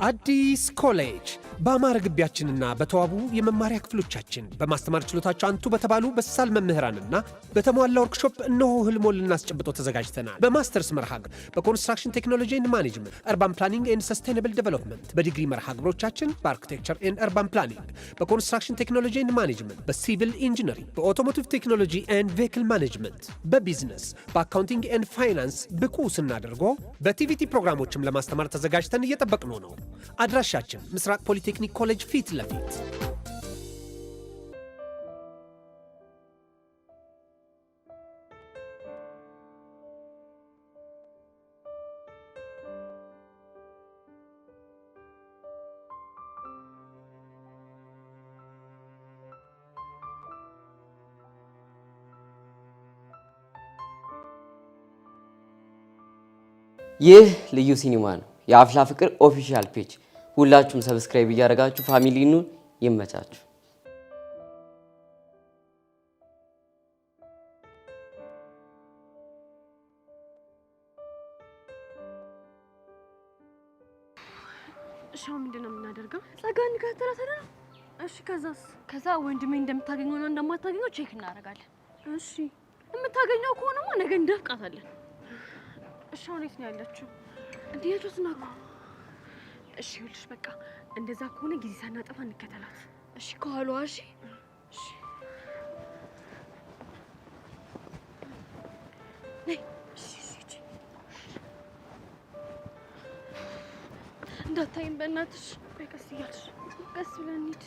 አዲስ ኮሌጅ በአማረ ግቢያችንና በተዋቡ የመማሪያ ክፍሎቻችን በማስተማር ችሎታቸው አንቱ በተባሉ በሳል መምህራንና በተሟላ ወርክሾፕ እነሆ ህልሞን ልናስጨብጦ ተዘጋጅተናል። በማስተርስ መርሃ ግብር በኮንስትራክሽን ቴክኖሎጂ ኤንድ ማኔጅመንት፣ አርባን ፕላኒንግ ኤንድ ሰስቴናብል ዴቨሎፕመንት፣ በዲግሪ መርሃ ግብሮቻችን በአርኪቴክቸር ኤንድ አርባን ፕላኒንግ፣ በኮንስትራክሽን ቴክኖሎጂ ኤንድ ማኔጅመንት፣ በሲቪል ኢንጂነሪንግ፣ በኦቶሞቲቭ ቴክኖሎጂ ኤንድ ቬሂክል ማኔጅመንት፣ በቢዝነስ፣ በአካውንቲንግ ኤንድ ፋይናንስ ብቁ ስናደርጎ በቲቪቲ ፕሮግራሞችም ለማስተማር ተዘጋጅተን እየጠበቅነው ነው። አድራሻችን ምስራቅ ፖሊቴክኒክ ኮሌጅ ፊት ለፊት። ይህ ልዩ ሲኒማ ነው። የአፍላ ፍቅር ኦፊሻል ፔጅ ሁላችሁም ሰብስክራይብ እያደረጋችሁ ፋሚሊኑ ይመቻችሁ። ሻው ምንድነው የምናደርገው? ጸጋን ከተራተራ እሺ፣ ከዛ ወንድሜ እንደምታገኘው ነው እንደማታገኘው ቼክ እናደርጋለን። እሺ፣ የምታገኘው ከሆነማ ነገ እንደፍቃታለን። እሺ፣ አሁን የት ነው ያለችው? እንዴት ነው? እሺ ይኸውልሽ፣ በቃ እንደዛ ከሆነ ጊዜ ሳናጠፋ እንከተላት። እሺ ከኋላዋ። እሺ እሺ፣ ነይ። እሺ እሺ፣ እንዳታይም በእናትሽ። ቀስ እያልሽ ቀስ ብለን እንሂድ።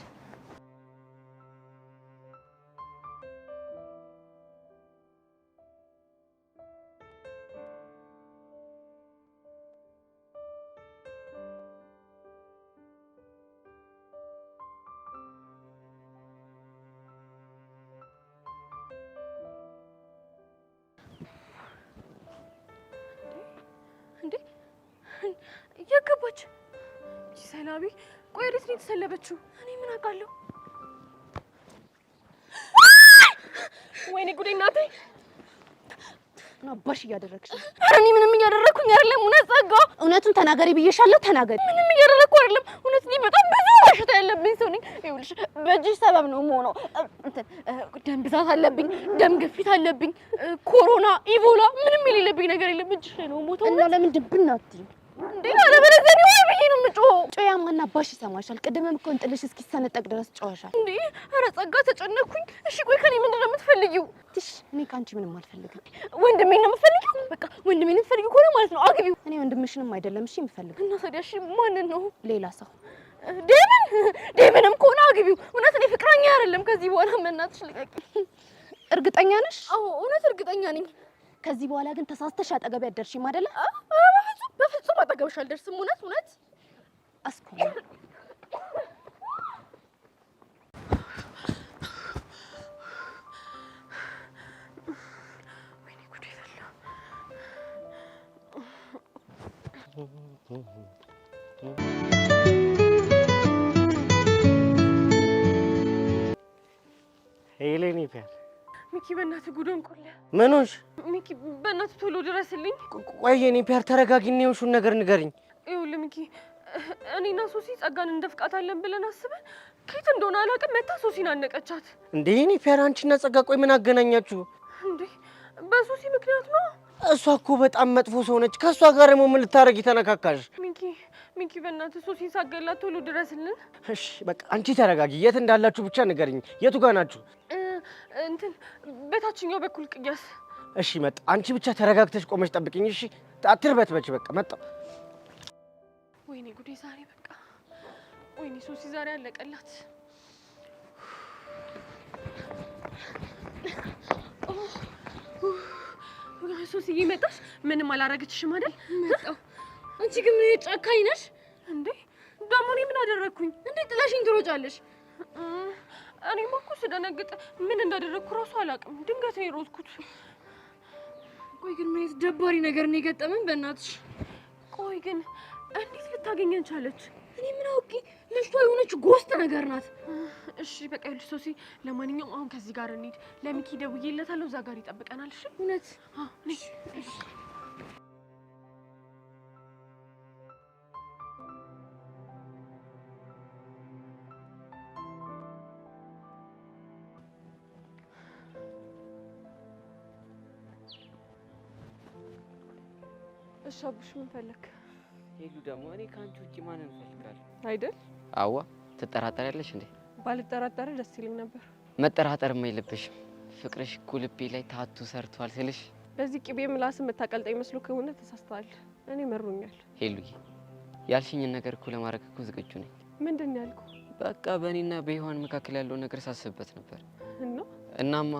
የገባች ሰላቢ። ቆይ ወዴት ነው የተሰለበችው? እኔ ምን አውቃለሁ? ወይኔ ጉዴ እናቴ! ምን አባሽ እያደረግሽ ነው? እኔ ምንም እያደረኩኝ አይደለም። እውነት ጸጋ፣ እውነቱን ተናገሪ ብዬሻለሁ። ተናገሪ። ምንም እያደረኩ አይደለም። እውነት እኔ በጣም ብዙ በሽታ ያለብኝ ሰው ነኝ። ይኸውልሽ በእጅሽ ሰበብ ነው የምሆነው። ደም ብዛት አለብኝ፣ ደም ግፊት አለብኝ፣ ኮሮና፣ ኢቦላ፣ ምንም የሌለብኝ ነገር የለም። እጅሽ ላይ ነው የምሞተው። እና ለምንድን ብናትይ እንዴ? አለበለዚያ ነው ወይ ብዬ ነው የምጮኸው። ጮያ ማን አባሽ ይሰማሻል? ቅድምም እኮ እንጥልሽ እስኪሰነጠቅ ድረስ ጮኸሻል እንዴ። ኧረ ጸጋ ተጨነኩኝ። እሺ ቆይ ከኔ ምንድን ነው የምትፈልጊው? ትሽ እኔ ከአንቺ ምንም አልፈልግም። ወንድሜን ነው የምትፈልጊው? በቃ ወንድሜን የምትፈልጊው ከሆነ ማለት ነው አግቢው። እኔ ወንድምሽንም አይደለም እሺ የምፈልገው። እና ታዲያ እሺ ማንን ነው? ሌላ ሰው። ዴቭንም ከሆነ አግቢው። እውነት እኔ ፍቅረኛ አይደለም ከዚህ በኋላ። መናትሽ ልቀቂ። እርግጠኛ ነሽ? አዎ እውነት እርግጠኛ ነኝ። ከዚህ በኋላ ግን ተሳስተሽ አጠገቤ አትደርሺም አይደለ? በፍጹም አጠገብሽ አልደርስም። እውነት አስኮ ወይኔ ጉዴ ፈላ። ሄሌኒ ፒያር ሚኪ በእናትህ ጉዶን ቆለ። ምን ሆንሽ? ሚኪ በእናትህ ቶሎ ድረስልኝ። ቆይ የኔ ፒያር ተረጋጊና የሆንሽውን ነገር ንገሪኝ። ይኸውልህ ሚኪ፣ እኔና ሶሲ ጸጋን እንደፍቃታለን ብለን አስበን ከየት እንደሆነ አላውቅም መታ ሶሲን አነቀቻት። እንዴ የኔ ፒያር አንቺና ጸጋ ቆይ ምን አገናኛችሁ? እንዴ በሶሲ ምክንያት ነው። እሷ እኮ በጣም መጥፎ ሰው ነች። ከእሷ ጋር ደግሞ ምን ልታረጊ ተነካካሽ? ሚኪ በእናትህ ሶሲን ሳገላት ቶሎ ድረስልን። እሺ በቃ አንቺ ተረጋጊ። የት እንዳላችሁ ብቻ ንገሪኝ። የቱ ጋር ናችሁ? እንትን በታችኛው በኩል ቅያስ። እሺ መጣ። አንቺ ብቻ ተረጋግተሽ ቆመሽ ጠብቂኝ። እሺ አትርበትበች። በቃ መጣሁ። ወይኔ ጉዴ ዛሬ በቃ ወይኔ ሶሲ ዛሬ አለቀላት። ሶሲ ይመጣሽ ምንም አላረገችሽም አይደል? መጣሁ። አንቺ ግን ምን ጨካኝ ነሽ እንዴ? ደግሞ እኔ ምን አደረኩኝ? እንዴት ጥላሽኝ ትሮጫለሽ? እኔማ እኮ ስደነግጥ ምን እንዳደረኩ እራሱ አላውቅም። ድንገት ነው የሮጥኩት። ቆይ ግን ምን ደባሪ ነገር ነው የገጠመን? በእናትሽ ቆይ ግን እንዴት ልታገኘን ቻለች? እኔ ምን አውቄ። ልጅቷ የሆነች ጎስት ነገር ናት። እሺ በቃ ይኸውልሽ ሶሲ፣ ለማንኛውም አሁን ከዚህ ጋር እንሂድ። ለሚኪ ደውዬለታለሁ፣ እዛ ጋር ይጠብቀናል። እሺ እውነት? አዎ ነይ። እሺ አቡሽ ምን ፈለክ? ሄሉ ደግሞ እኔ ካንቺ ውጪ ማንን ፈልጋለሁ? አይደል? አዋ ትጠራጠሪያለሽ እንዴ? ባልጠራጠር ደስ ይለኝ ነበር። መጠራጠርም የለብሽም። ፍቅርሽ እኮ ልቤ ላይ ታቱ ሰርቷል ስልሽ በዚህ ቅቤ ምላስ የምታቀልጠኝ መስሎ ከሆነ ተሳስተሃል። እኔ መሮኛል። ሄሉዬ ያልሽኝን ነገር እኮ ለማድረግ እኮ ዝግጁ ነኝ። ምንድን ነው ያልኩ? በቃ በእኔና በሔዋን መካከል ያለው ነገር ሳስብበት ነበር። እናማ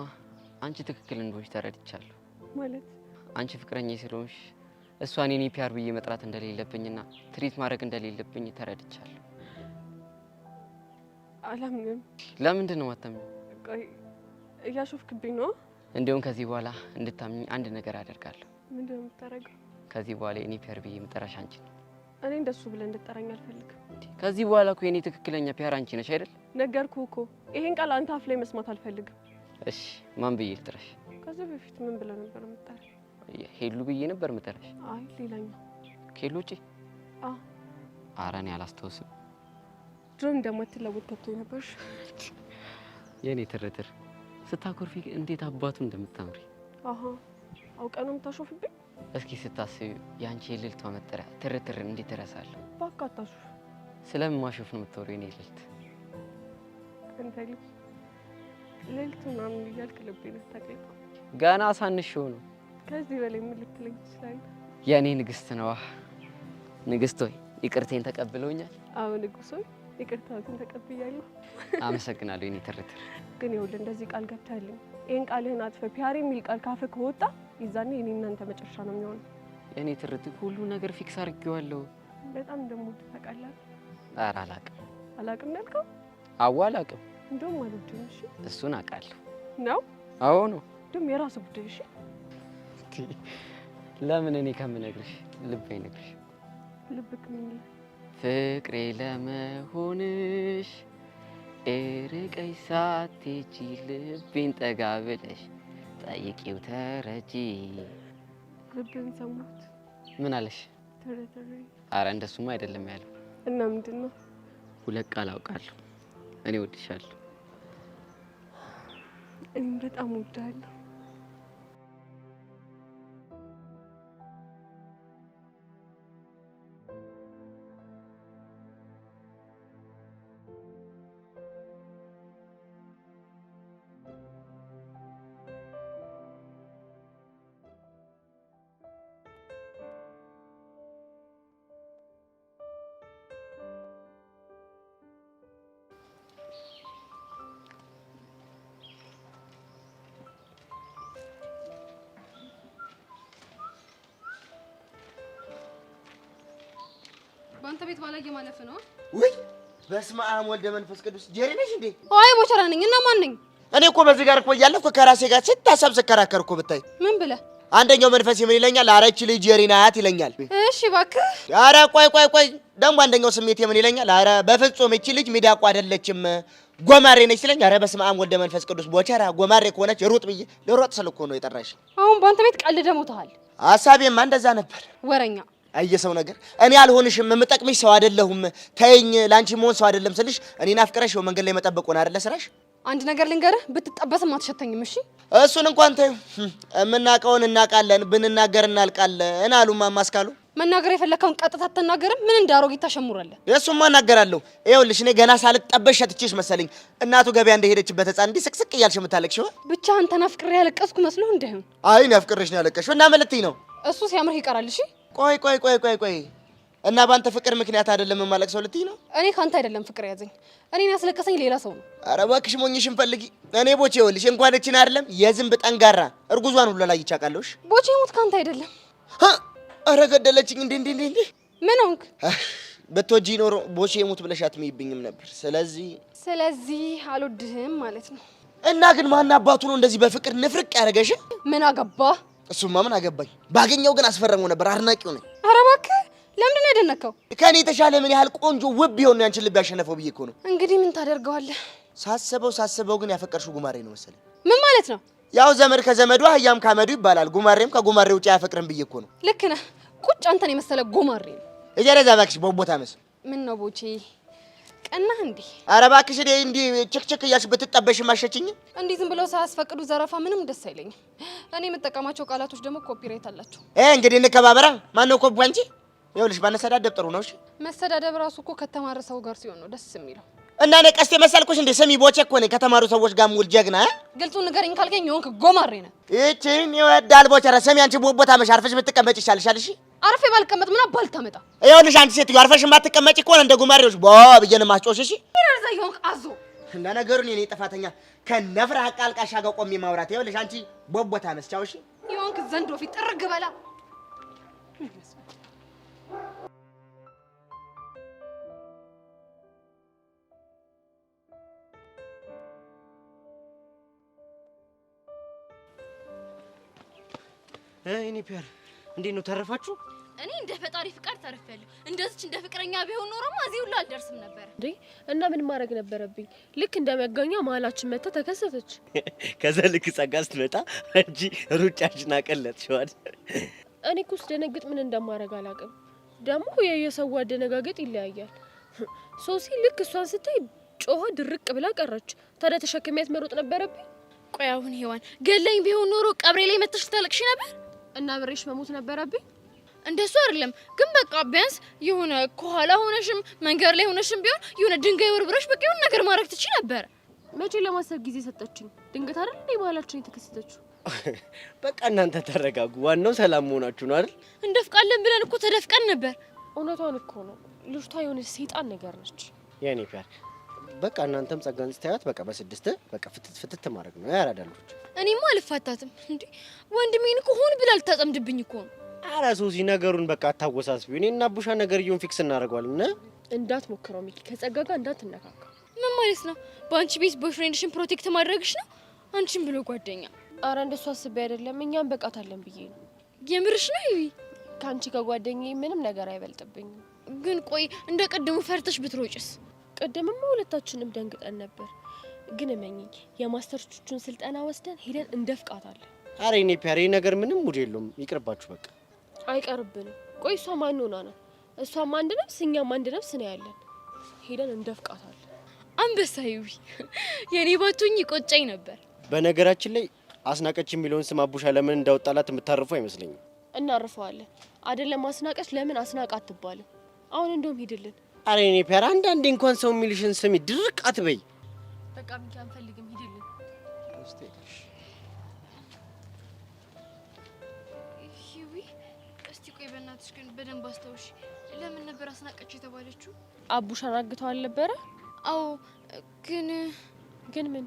አንቺ ትክክል እንደሆንሽ ተረድቻለሁ። ማለት አንቺ ፍቅረኛ ስለሆንሽ እሷን የኔ ፒያር ብዬ መጥራት እንደሌለብኝና ትሪት ማድረግ እንደሌለብኝ ተረድቻለሁ። አላምንም። ለምንድን ነው ማታምኝ? ቆይ እያሾፍክብኝ ነው? እንዲሁም ከዚህ በኋላ እንድታምኝ አንድ ነገር አደርጋለሁ። ምንድን ነው የምታደርገው? ከዚህ በኋላ የኔ ፒያር ብዬ መጠራሽ አንቺ ነው። እኔ እንደሱ ብለህ እንድጠራኝ አልፈልግም። ከዚህ በኋላ እኮ የኔ ትክክለኛ ፒያር አንቺ ነሽ አይደል? ነገርኩህ እኮ ይሄን ቃል አንተ አፍ ላይ መስማት አልፈልግም። እሺ ማን ብዬ ልጥራሽ? ከዚህ በፊት ምን ብለህ ነበር የምጠራኝ? ሄሉ ብዬ ነበር የምጠራሽ። አይ ሌላኛው ከሄሉ ውጪ? ኧረ እኔ አላስታውስም። ድሮ እንደማትለወጥ ገብቶኝ ነበር። የኔ ትርትር ስታኮርፊ እንዴት አባቱ እንደምታምሪ። አውቀህ ነው የምታሾፍብኝ? እስኪ ስታስቢ የአንቺ የልልቷ መጠሪያ ትርትር እንዴት እረሳለሁ? እባክህ አታሾፍ። ስለምን ማሾፍ ነው የምታወሪው? የኔ ልልት አንተ ልልት ምናምን እያልክ ልቤን አታውቅም። ገና ሳንሽው ነው። ከዚህ በላይ ምን ልትለኝ ትችላለህ? የኔ ንግስት ነዋ። ንግስት ሆይ ይቅርቴን ተቀብለውኛል? አዎ ንጉስ ሆይ ይቅርታውን ተቀብያለሁ። አመሰግናለሁ የኔ ትርትር። ግን ይኸውልህ እንደዚህ ቃል ገብተህልኝ ይሄን ቃልህን አጥፈህ ፒያር የሚል ቃል ካፍህ ከወጣ ይዛኔ እኔ እናንተ መጨረሻ ነው የሚሆነው። የኔ ትርትር ሁሉ ነገር ፊክስ አድርጌዋለሁ። በጣም እንደምወድ ታውቃለህ? ኧረ አላውቅም። አላውቅም ያልከው? አዎ አላውቅም። እንደውም አልወድም። እሺ እሱን አውቃለሁ። ነው? አዎ ነው። እንደውም የራስህ ጉዳይ። እሺ ለምን እኔ ከምነግርሽ ልብ አይነግርሽ? ልብክ ምን ይላል? ፍቅሬ ለመሆንሽ እርቀይ ሳትሄጂ ልቤን ጠጋ ብለሽ ጠይቂው ተረጂ። ልብን ሰማሁት። ምን አለሽ? ተረተረ። ኧረ እንደሱማ አይደለም ያለው። እና ምንድን ነው? ሁለት ቃል አውቃለሁ። እኔ እወድሻለሁ። እኔም በጣም እወድሃለሁ። ባንተ ቤት ባላየ ማለፍ ነው ወይ? በስመ አብ ወልደ መንፈስ ቅዱስ። ጄሪ ነሽ እንዴ? አይ ቦቸራ ነኝ። እና ማን ነኝ? እኔ እኮ በዚህ ጋር እኮ እያለፍኩ ከራሴ ጋር ስታሰብ ስከራከር እኮ ብታይ። ምን ብለህ? አንደኛው መንፈስ ምን ይለኛል? ኧረ እቺ ልጅ ጄሪ ናት ይለኛል። እሺ እባክህ። ኧረ ቆይ ደግሞ አንደኛው ስሜት ምን ይለኛል? ኧረ በፍጹም እቺ ልጅ ሚዳቋ አይደለችም ጎማሬ ነች ሲለኝ፣ ኧረ በስመ አብ ወልደ መንፈስ ቅዱስ። ቦቸራ ጎማሬ ከሆነች ሩጥ ብዬ ልሮጥ ስል እኮ ነው የጠራሽ። አሁን ባንተ ቤት ቀልድ ሞተሃል። ሐሳቤማ እንደዛ ነበር። ወረኛ አየሰው ነገር እኔ አልሆንሽም፣ የምጠቅምሽ ሰው አይደለሁም፣ ተይኝ፣ ላንቺ መሆን ሰው አይደለም ስልሽ እኔን አፍቅረሽ መንገድ ላይ መጠበቅ ሆነ አይደለ ስራሽ? አንድ ነገር ልንገርህ፣ ብትጠበስም አትሸተኝም። እሺ እሱን እንኳን ተይው፣ የምናውቀውን እናውቃለን፣ ብንናገር እናልቃለን አሉ እማማ አስካሉ። መናገር የፈለከውን ቀጥታ አትናገርም? ምን እንዳሮጊት ታሸሙራለህ? የእሱማ እናገራለሁ። ይኸውልሽ እኔ ገና ሳልጠበሽ ሸትቼሽ መሰለኝ እናቱ ገበያ እንደሄደችበት ሕፃን እንዲህ ስቅስቅ እያልሽ የምታለቅሽው። ብቻ አንተን አፍቅሬ ያለቀስኩ መስሎህ እንዳይሆን። አይ እኔ አፍቅሬሽ ነው ያለቀሽው እና መልእክትኝ ነው። እሱ ሲያምርህ ይቀራል። እሺ ቆይ እና ባንተ ፍቅር ምክንያት አይደለም የማለቅሰው ልትይ ነው? እኔ ካንተ አይደለም ፍቅር ያዘኝ፣ እኔን ያስለቀሰኝ ሌላ ሰው ነው። ኧረ እባክሽ ሞኝሽን ፈልጊ። እኔ ቦቼ ይኸውልሽ እንኳን እችን አይደለም የዝንብ ጠንጋራ እርጉዟን ሁሉ ላይ ይቻቃለሽ። ቦቼ ሞት ካንተ አይደለም። ኧረ ገደለችኝ። እንዴ ምን ሆንክ? ብትወጂ ኖሮ ቦቼ ሞት ብለሽ አትመይብኝም ነበር። ስለዚህ አልወድህም ማለት ነው። እና ግን ማን አባቱ ነው እንደዚህ በፍቅር ንፍርቅ ያደረገሽ? ምን አገባ? እሱማ ምን አገባኝ። ባገኘው ግን አስፈረመው ነበር። አድናቂው ነኝ። ኧረ እባክህ ለምንድን ነው ያደነከው? ከኔ የተሻለ ምን ያህል ቆንጆ ውብ ቢሆን ያንቺን ልብ ያሸነፈው ብዬ እኮ ነው። እንግዲህ ምን ታደርገዋለህ? ሳስበው ግን ያፈቀርሽው ጉማሬ ነው መሰለኝ። ምን ማለት ነው? ያው ዘመድ ከዘመዱ አህያም ካመዱ ይባላል። ጉማሬም ከጉማሬ ውጪ አያፈቅርም ብዬ እኮ ነው። ልክ ነህ። ቁጭ አንተን የመሰለ ጉማሬ ነው። እጀረዛ እባክሽ ቦቦታ መስ ምን ነው ቦቼ ቀናህ እንዴ? ኧረ እባክሽ እንዲህ ችክችክ እያልሽ ብትጠበሽ ማሸችኝ። እንዲህ ዝም ብለው ሳያስፈቅዱ ዘረፋ ምንም ደስ አይለኝም። እኔ የምጠቀማቸው ቃላቶች ደግሞ ኮፒራይት አላቸው። እንግዲህ እንከባበራ። ማን ነው ኮፒ አንቺ? ይኸውልሽ ባነሰዳደብ ጥሩ ነው። እሺ መሰዳደብ ራሱ እኮ ከተማረ ሰው ጋር ሲሆን ነው ደስ የሚለው። እና እኔ ቀስቴ መሰልኩሽ እንዴ? ስሚ ቦቼ እኮ ነኝ ከተማሩ ሰዎች ጋር ሙል ጀግና። ግልጹን ንገረኝ ካልከኝ የሆንክ ጎማሬ ነህ። እቺን ይወዳል ቦቸራ። ስሚ አንቺ ቦቦታ መሻርፈሽ ብትቀመጭ ይሻልሻል። እሺ አርፌ ባልቀመጥ ምን አባል ታመጣ? ይኸውልሽ አንቺ ሴትዮ አርፈሽ ማትቀመጪ ከሆነ እንደ ጉማሬዎች ቦ ብዬሽ ነው የማስጮሽ። እሺ ይረዛ የሆንክ አዞ። እና ነገሩን የኔ ጥፋተኛ ከነፍራ ቃልቃሻ ጋር ቆሜ ማውራት። ይኸውልሽ አንቺ ቦቦታ መስጫው። እሺ የሆንክ ዘንዶ ፊት ጥርግ በላ። እኔ ፒያር እንዴት ነው ተረፋችሁ? እኔ እንደ ፈጣሪ ፍቃድ ተርፌያለሁ። እንደዚች እንደ ፍቅረኛ ቢሆን ኖሮማ እዚህ ሁሉ አልደርስም ነበር እንዴ። እና ምን ማድረግ ነበረብኝ? ልክ እንደመገኛ መሀላችን መጣ ተከሰተች። ከዛ ልክ ጸጋ ስትመጣ እንጂ ሩጫችን አቀለጥሽዋል። እኔ እኮ ስደነግጥ ምን እንደማደርግ አላውቅም። ደግሞ የየሰው አደነጋገጥ ይለያያል። ሶሲ ልክ እሷን ስታይ ጮኸ ድርቅ ብላ ቀረች። ታዲያ ተሸክሚያት መሮጥ ነበረብኝ? ቆይ አሁን ሄዋን ገለኝ ቢሆን ኖሮ ቀብሬ ላይ መተሽ ታለቅሽ ነበር እና ብሬሽ መሞት ነበረብኝ? እንደሱ አይደለም ግን በቃ ቢያንስ የሆነ ከኋላ ሆነሽም መንገድ ላይ ሆነሽም ቢሆን የሆነ ድንጋይ ወርብረሽ በቃ የሆነ ነገር ማድረግ ትችይ ነበር። መቼ ለማሰብ ጊዜ ሰጠችኝ? ድንገት አይደል እንዴ መሀላችን የተከሰተችው? በቃ እናንተ ተረጋጉ። ዋናው ሰላም መሆናችሁ ነው አይደል? እንደፍቃለን ብለን እኮ ተደፍቀን ነበር። እውነቷን እኮ ነው። ልጅቷ የሆነች ሰይጣን ነገር ነች። የኔ ፒያር በቃ እናንተም ጸጋን ስታያት በቃ በስድስት በቃ ፍትት ማድረግ ነው ያራዳሉች። እኔማ አልፋታትም እንዴ ወንድሜን እኮ ሆን ብላ ልታጠምድብኝ እኮ ነው። ኧረ ሶሲ ነገሩን በቃ አታወሳስቢው። እኔና ቡሻ ነገርየውን ፊክስ እናደርገዋለን። እንዳትሞክረው ሚኪ፣ ከጸጋ ጋር እንዳትነካካ። ምን ማለት ነው? በአንቺ ቤት ቦይፍሬንድሽን ፕሮቴክት ማድረግሽ ነው? አንቺን ብሎ ጓደኛ? አረ እንደሱ አስቤ አይደለም። እኛም በቃታለን ብዬ ነው። የምርሽ ነው? ይይ ካንቺ ከጓደኛዬ ምንም ነገር አይበልጥብኝም። ግን ቆይ እንደ ቀድሙ ፈርተሽ ብትሮጭስ? ቀደምማ ሁለታችንም ደንግጠን ነበር። ግን እመኚኝ የማስተርቾቹን ስልጠና ወስደን ሄደን እንደፍቃታለን። አረ የኔ ፒያር ይሄ ነገር ምንም ሙድ የለውም። ይቅርባችሁ በቃ። አይቀርብንም። ቆይ እሷ ማን ሆና ነው? እሷም አንድ ነፍስ እኛም አንድ ነፍስ ነው ያለን። ሄደን እንደፍቃታለን። አንበሳይዊ የኔ ባቱኝ ይቆጨኝ ነበር። በነገራችን ላይ አስናቀች የሚለውን ስም አቡሻ ለምን እንዳወጣላት የምታርፉ አይመስለኝም። እናርፈዋለን አይደለም። አስናቀች ለምን አስናቃ አትባልም? አሁን እንደውም ሂድልን። አረ የኔ ፒያር አንዳንዴ እንኳን ሰው የሚልሽን ስሚ ድርቅ አትበይ። በቃ ሚኪ አንፈልግም፣ ሂድልን። እስቲ ቆይ በእናትሽ ግን በደንብ አስታውሽ። ለምን ነበር አስናቀች የተባለችው? አቡሻን አግተዋል ነበረ? አዎ ግን ምን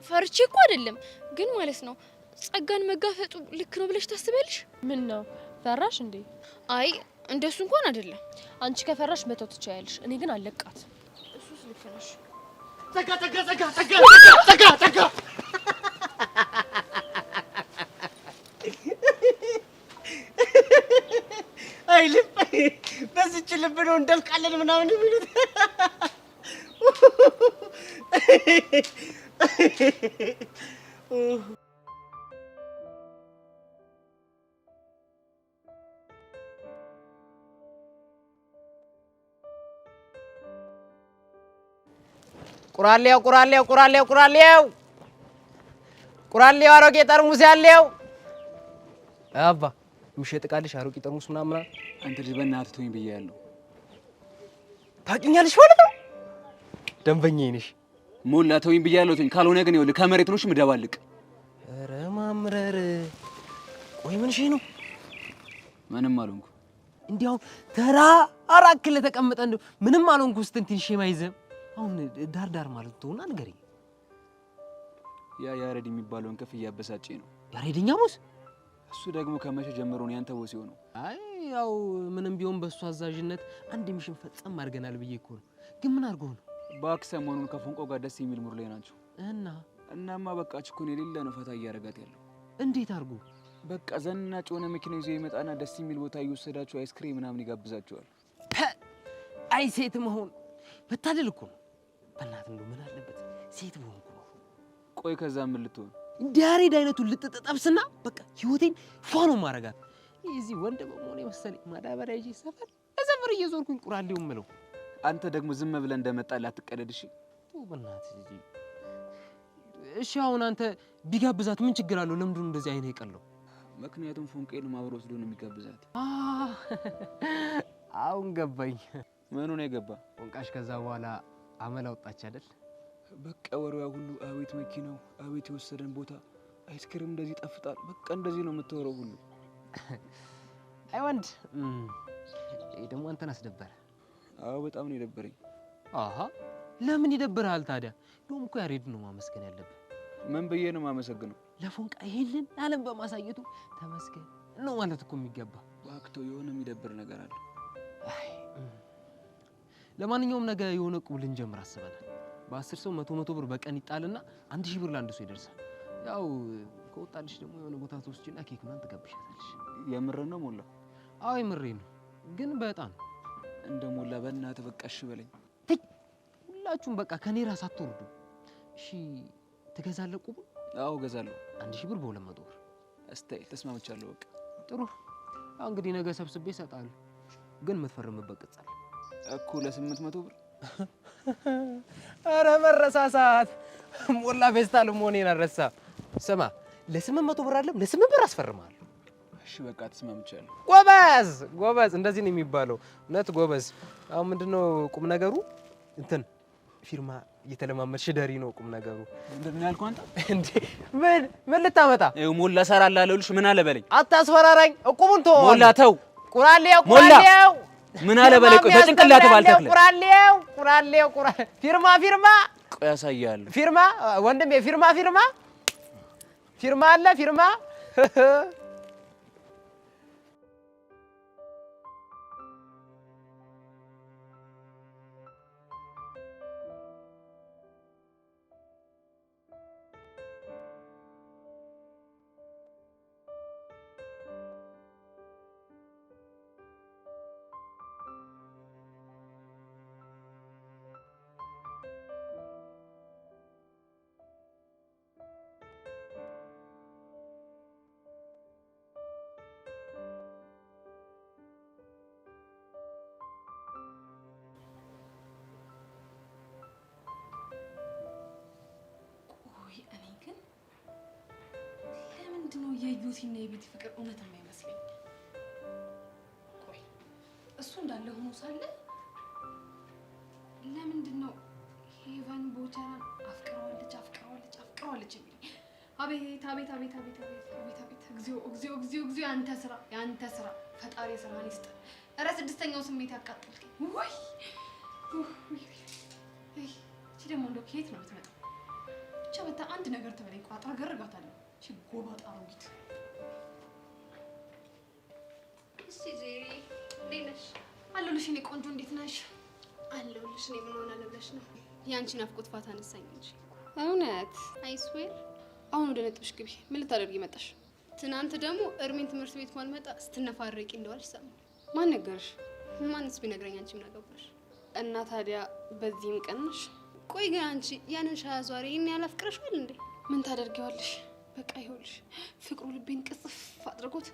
ፈርቼ እኮ አይደለም ግን ማለት ነው ጸጋን መጋፈጡ ልክ ነው ብለሽ ታስቢያለሽ? ምን ነው ፈራሽ እንዴ? አይ እንደሱ እንኳን አይደለም። አንቺ ከፈራሽ መተው ትችያለሽ። እኔ ግን አለቃት። እሱስ ልክ ነሽ። ጸጋ አይ ልብ በዚች ልብ ነው እንደፍቃለን ምናምን የሚሉት። ቁራሌው አሮጌ ጠርሙስ ያለው አባ ምሽጥ ቃልሽ አሮጌ ጠርሙስ ምናምን። አንተ ልጅ በእናትህ ተወኝ ብያለሁ። ታውቂኛለሽ ማለት ነው? ደንበኛዬ ነሽ። ሞላ ተወኝ ብያለሁ። ተወኝ ካልሆነ ግን ይኸውልህ ከመሬት ነው ምደባልቅ። ኧረ ማምረር ቆይ ምን ነው? ምንም አልሆንኩ። እንዲያው ተራ አራክለ ተቀመጠ እንደው ምንም አልሆንኩ ስትል ትንሽ የማይዘም አሁን ዳር ማለት ተውና ንገረኝ። ያ ያሬድ የሚባለውን ከፍ እያበሳጨኝ ነው። ያሬድኛ ሙስ እሱ ደግሞ ከመቼ ጀምሮ ነው ያንተ ወሲው ነው? አይ ያው ምንም ቢሆን በሱ አዛዥነት አንድ ሚሽን ፈጸም አድርገናል ብዬ እኮ ነው። ግን ምን አድርጎ ነው? እባክህ ሰሞኑን ከፎንቆ ጋር ደስ የሚል ሙር ላይ ናቸው። እናማ በቃች እኮ ነው የሌለ ነው ፈታ እያደረጋት ያለው። እንዴት አድርጎ? በቃ ዘናጭ የሆነ መኪና ይዞ ይመጣና ደስ የሚል ቦታ እየወሰዳቸው አይስክሬም ምናምን ይጋብዛቸዋል። አይ ሴት መሆን መታደል እኮ ነው። በእናትህ እንደው ምን አለበት ሴት በሆንኩ ነው። ቆይ ከዛ ምን ልትሆን? እንደ ያሬድ አይነቱን ልትጠብስና በቃ ህይወቴን ፏ ነው ማረጋት። እዚህ ወንድ በመሆኔ መሰለኝ ማዳበሪያ ይዤ ሰፈር ለሰፈር እየዞርኩኝ ቁራሌው ምለው። አንተ ደግሞ ዝም ብለህ እንደመጣ ላትቀደድ። እሺ በእናትህ እሺ። አሁን አንተ ቢጋብዛት ምን ችግር አለው? ለምንድን ነው እንደዚህ አይነ ይቀለው? ምክንያቱም ፎንቄን ማብሮ ወስዶ ነው የሚጋብዛት። አሁን ገባኝ። ምኑ ነው የገባ? ፎንቃሽ ከዛ በኋላ አመል አወጣች አይደል? በቃ ወሬዋ ሁሉ አቤት መኪናው፣ አቤት የወሰደን ቦታ፣ አይስክሪም እንደዚህ ይጣፍጣል። በቃ እንደዚህ ነው የምትወረው ሁሉ። አይ ወንድ ይሄ ደግሞ አንተን አስደበረ። አዎ በጣም ነው የደበረኝ። አሃ ለምን ይደብርሃል ታዲያ? እንደውም እኮ ያሬድ ነው ማመስገን ያለብህ። ምን ብዬ ነው ማመሰግነው? ለፎንቃ ይሄንን ዓለም በማሳየቱ ተመስገን ነው ማለት እኮ የሚገባ። ዋክቶ የሆነ የሚደብር ነገር አለ። ለማንኛውም ነገ የሆነ ቁብ ልንጀምር አስበናል። በ10 ሰው 100 ብር በቀን ይጣልና 1000 ብር ለአንድ ሰው ይደርሳል። ያው ከወጣልሽ ደግሞ የሆነ ቦታ ተወስጂና ኬክ ምናምን ትጋብሻታለሽ። የምርህን ነው ሞላ? አዎ የምሬን ነው፣ ግን በጣም እንደ ሞላ በእናትህ በቃ እሺ በለኝ። ሁላችሁም በቃ ከኔ ራስ አትወርዱ እሺ? ትገዛለህ ቁቡ? አዎ እገዛለሁ። 1000 ብር በ200 ብር። እስታይ ተስማምቻለሁ። በቃ ጥሩ። አሁን እንግዲህ ነገ ሰብስቤ እሰጥሃለሁ፣ ግን የምትፈርምበት ቅጽ አለ እኮ ለ800 ብር። አረ መረሳሳት ሞላ ፌስታል መሆኔን አልረሳም። ስማ ለ800 ብር አይደለም ለ8 ብር አስፈርማለሁ። እሺ በቃ ተስማምቻለሁ። ጎበዝ ጎበዝ፣ እንደዚህ ነው የሚባለው። እውነት ጎበዝ። አሁን ምንድነው ቁም ነገሩ? እንትን ፊርማ እየተለማመድሽ ደሪ ነው ቁም ነገሩ። ምንድን ነው ያልኩህ አንተ? እንዴ ምን ልታመጣ? ይኸው ሞላ እሰራልሃለሁ አለሁልሽ። ምን አለ በለኝ። አታስፈራራኝ። እቁቡን ተው ሞላ ተው። ቁራሌው ቁራሌው ምን አለ በለኝ። ቆይ በጭንቅላት ባልተክለ ቁራሌው ፊርማ ቆይ አሳያለሁ። ፊርማ ወንድሜ ፊርማ አለ ፊርማ ምንድነው የዩቲና የቤቲ ፍቅር እውነት የማይመስለኝ? ቆይ እሱ እንዳለ ሆኖ ሳለ ለምንድነው ሄቨን ቦቸራን አፍቅረዋለች የሚል? አቤት እግዚኦ ያንተ ስራ ፈጣሪ ስራን ይስጥ። ኧረ ስድስተኛው ስሜት ያቃጥልከኝ። ወይ እቺ ደግሞ እንደው ከየት ነው የምትመጣው? ብቻ በታ አንድ ነገር ትበለኝ። ቋጥራ ገርጋታለሁ። ጎባጣ አሮጊት። እሺ ጄሪ እንዴት ነሽ? አለሁልሽ የእኔ ቆንጆ፣ እንዴት ነሽ? አለሁልሽ። እኔ ምን ሆናለሁ ብለሽ ነው? ያንቺ ናፍቆት ፋታ አነሳኝ እንጂ። እውነት? አይስዌር። አሁን ወደ ነጥብሽ ግቢ። ምን ልታደርጊ መጣሽ? ትናንት ደግሞ እርሜን ትምህርት ቤት ማልመጣ ስትነፋረቂ እንደዋልሽ ሰማሁ። ማን ነገርሽ? ማንስ ቢነግረኝ አንቺ ምን አገባሽ? እና ታዲያ በዚህም ቀንሽ? ቆይ ግን አንቺ ያንን ሻያ ዟሪ ይሄን ያላፍቅረሽዋል እንዴ? ምን ታደርጊዋለሽ? በቃ ይኸውልሽ ፍቅሩ ልቤን ቅጽፍ አድርጎት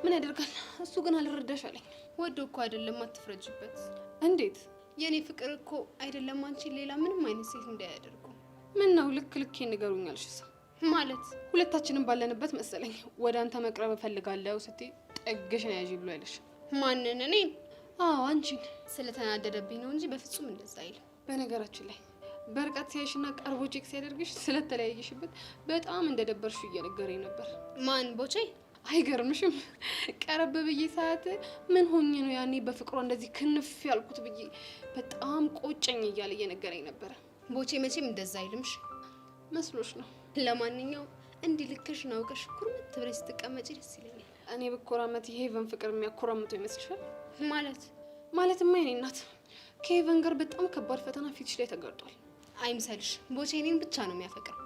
ምን ያደርጋል። እሱ ግን አልረዳሽ አለኝ። ወዶ እኮ አይደለም፣ አትፍረጅበት። እንዴት? የኔ ፍቅር እኮ አይደለም አንቺ ሌላ ምንም አይነት ሴት እንዳያደርጉ። ምን ነው ልክ ንገሩኛልሽ? ማለት ሁለታችንም ባለንበት መሰለኝ ወደ አንተ መቅረብ እፈልጋለሁ ስትይ ጠግሽን ያዢ ብሎ ያለሽ። ማንን? እኔን? አዎ አንቺን። ስለተናደደብኝ ነው እንጂ በፍጹም እንደዛ አይልም። በነገራችን ላይ በርቀት ሲያይሽና ቀርቦ ቼክ ሲያደርግሽ ስለተለያየሽበት በጣም እንደደበርሽ እየነገረኝ ነበር። ማን? ቦቼ? አይገርምሽም? ቀረብ ብዬ ሰዓት ምን ሆኜ ነው ያኔ በፍቅሯ እንደዚህ ክንፍ ያልኩት ብዬ በጣም ቆጨኝ እያለ እየነገረኝ ነበር። ቦቼ መቼም እንደዛ አይልምሽ መስሎሽ ነው? ለማንኛውም እንዲህ ልክሽን አውቀሽ ኩርምት ብለሽ ስትቀመጪ ደስ ይለኛል። እኔ በኮራመት የሄቨን ፍቅር የሚያኮራምተው ይመስልሻል? ማለትማ የኔ እናት ከሄቨን ጋር በጣም ከባድ ፈተና ፊትሽ ላይ ተጋርጧል። አይምሰልሽ፣ ቦቼ እኔን ብቻ ነው የሚያፈቅረው።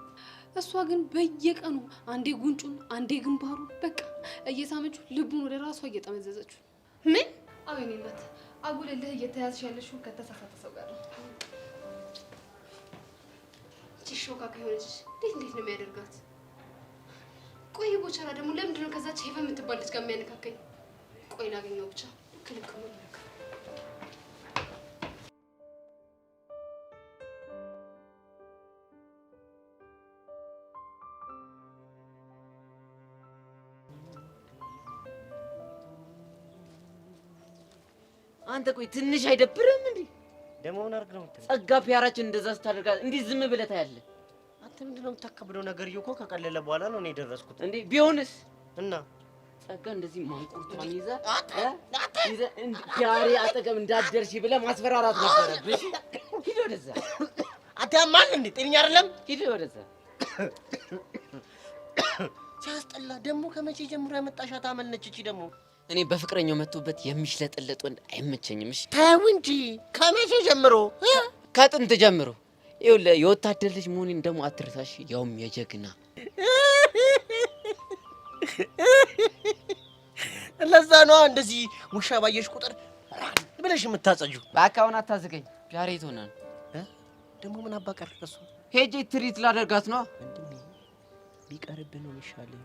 እሷ ግን በየቀኑ አንዴ ጉንጩን አንዴ ግንባሩን በቃ እየሳመችው ልቡን ወደ ራሷ እየጠመዘዘችው። ምን? አዎ የኔ እናት፣ አጉልልህ እየተያዝሽ ያለሽው ከተሳሳተ ሰው ጋር ነው። ሾካካ የሆነች እንዴት ነው የሚያደርጋት? ቆይ ቦቸራ ደግሞ ለምንድን ነው ከዛች ሄቨን የምትባል ልጅ ጋር የሚያነካከኝ? ቆይ ላገኘው ብቻ ልክ ነው። አንተ ቆይ ትንሽ አይደብርም እንዴ? ደግሞ ምን አድርግ ነው ጸጋ ፒያራችን እንደዛ ስታደርጋት እንዴ ዝም ብለህ ታያለህ? አንተ ምንድነው የምታከብደው ነገር? እኮ ከቀለለ በኋላ ነው እኔ የደረስኩት። እንዴ ቢሆንስ? እና ጸጋ እንደዚህ ማንቁርቷን ይዘህ ፒያሬ አጠገብ እንዳትደርሺ ብለህ ማስፈራራት ነበረብሽ። ሂድ ወደዛ። አንተ ማን እንዴ? ጤነኛ አይደለም። ሂድ ወደዛ። ሲያስጠላ ደግሞ ከመቼ ጀምሮ ያመጣሻት አመልነች እቺ ደግሞ። እኔ በፍቅረኛው መጥቶበት የሚሽለጥለጥ ወንድ አይመቸኝም። እሺ ተው እንጂ። ከመቼ ጀምሮ? ከጥንት ጀምሮ። ይኸውልህ የወታደር ልጅ መሆኔን ደግሞ አትርሳሽ፣ ያውም የጀግና። ለዛ ነው እንደዚህ ውሻ ባየሽ ቁጥር ራን ብለሽ የምታጸጂው። እባክህ አሁን አታዝገኝ። ፒያሬ ትሆና ነው ደግሞ ምን አባቀር እሱ ሄጄ ትሪት ላደርጋት ነው። ወንድሜ ቢቀርብህ ነው የሚሻለው።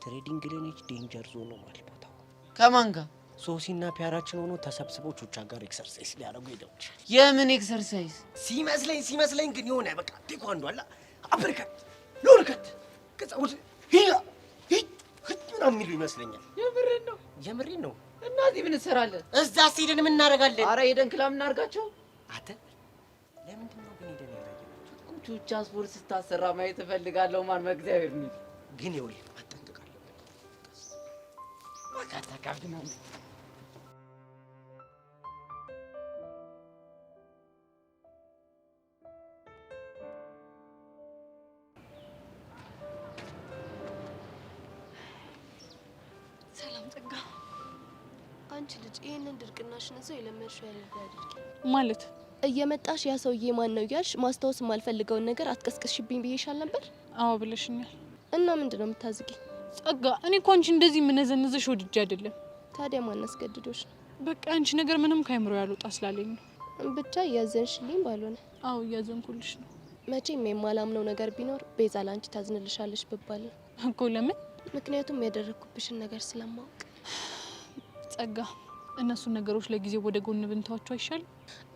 ትሬዲንግ ለኔች ዴንጀር ዞን ነው ማለት ቦታው። ከማን ጋር? ሶሲና ፒያራችን ሆኖ ተሰብስበው ቹቻ ጋር ኤክሰርሳይዝ ሊያደርጉ ሄደው። የምን ኤክሰርሳይዝ? ሲመስለኝ ግን የሆነ በቃ ቴኳንዶ አላ አብርከት ሎርከት ከጻውት ሂላ ምናምን የሚሉ ይመስለኛል። የምሬን ነው። እና እዚህ ምን እንሰራለን? እዛ ሲሄድን ምን እናደርጋለን? ኧረ ሄደን ክላም እናድርጋቸው። አንተ ለምንድን ነው ግን ሄደን ያላየናቸው? ቹቻ ስፖርት ስታሰራ ማየት እፈልጋለሁ። ማን በእግዚአብሔር ነው ግን ይኸውልህ አጠንቅቃለሁ። በቃ ተካብድና ሰላም ጸጋ። አንቺ ልጅ ይሄንን ድርቅናሽን እዛው የለመድሽው ያደርገው አድርጊ ማለት እየመጣሽ ያ ሰውዬ ማን ነው እያልሽ ማስታወስ የማልፈልገውን ነገር አትቀስቀስሽብኝ ብዬሻል ነበር። አዎ ብለሽኛል። እና ምንድን ነው የምታዝጊኝ? ጸጋ እኔ እኮ አንቺ እንደዚህ የምነዘንዝሽ ወድጄ አይደለም። ታዲያ ማን አስገድዶሽ ነው? በቃ አንቺ ነገር ምንም ካይምሮ ያልወጣ ስላለኝ ነው። ብቻ እያዘንሽልኝ ባልሆነ። አዎ እያዘንኩልሽ ነው። መቼም የማላምነው ነገር ቢኖር ቤዛ ላንቺ ታዝንልሻለሽ ብባል ነው እኮ። ለምን? ምክንያቱም ያደረኩብሽን ነገር ስለማወቅ። ጸጋ እነሱን ነገሮች ለጊዜው ወደ ጎን ብንተዋቸው አይሻልም?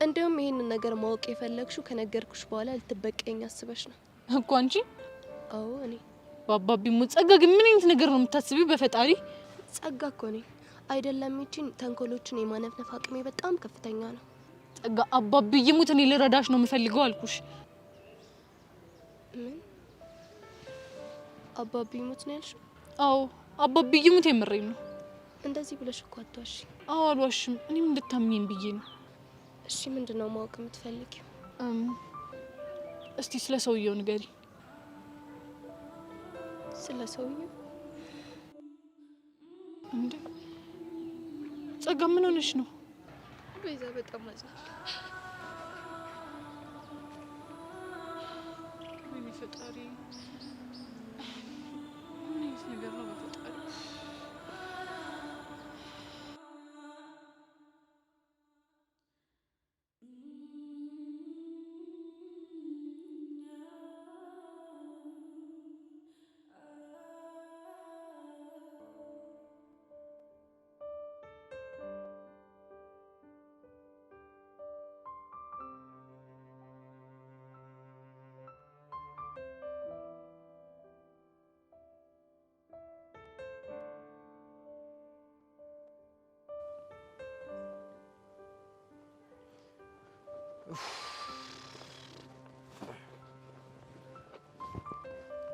እንዲሁም ይህንን ነገር ማወቅ የፈለግሽው ከነገርኩሽ በኋላ ልትበቀኝ አስበሽ ነው እኮ አንቺ። አዎ እኔ በአባቢ ሞት። ጸጋ ግን ምን አይነት ነገር ነው የምታስቢው? በፈጣሪ ጸጋ እኮ ነኝ አይደለም። ይቺን ተንኮሎችን የማነፍነፍ አቅሜ በጣም ከፍተኛ ነው። ጸጋ አባቢ ይሙት እኔ ልረዳሽ ነው የምፈልገው አልኩሽ። ምን አባቢ ይሙት ነው ያልሽው? አዎ አባቢ ይሙት የምሬን ነው። እንደዚህ ብለሽ እኮ አትዋሺ። አዎ አልዋሽም። እኔም እንድታምኚኝ ብዬ ነው። እሺ ምንድነው ማወቅ የምትፈልጊው? እስቲ ስለ ሰውየው ንገሪ። ስለ ሰውየው? እንዴ ጸጋ ምን ሆነሽ ነው? ቤዛ በጣም አዝናለሁ። ወይኔ ፈጣሪ፣ ምን አይነት ነገር ነው በፈጣሪ?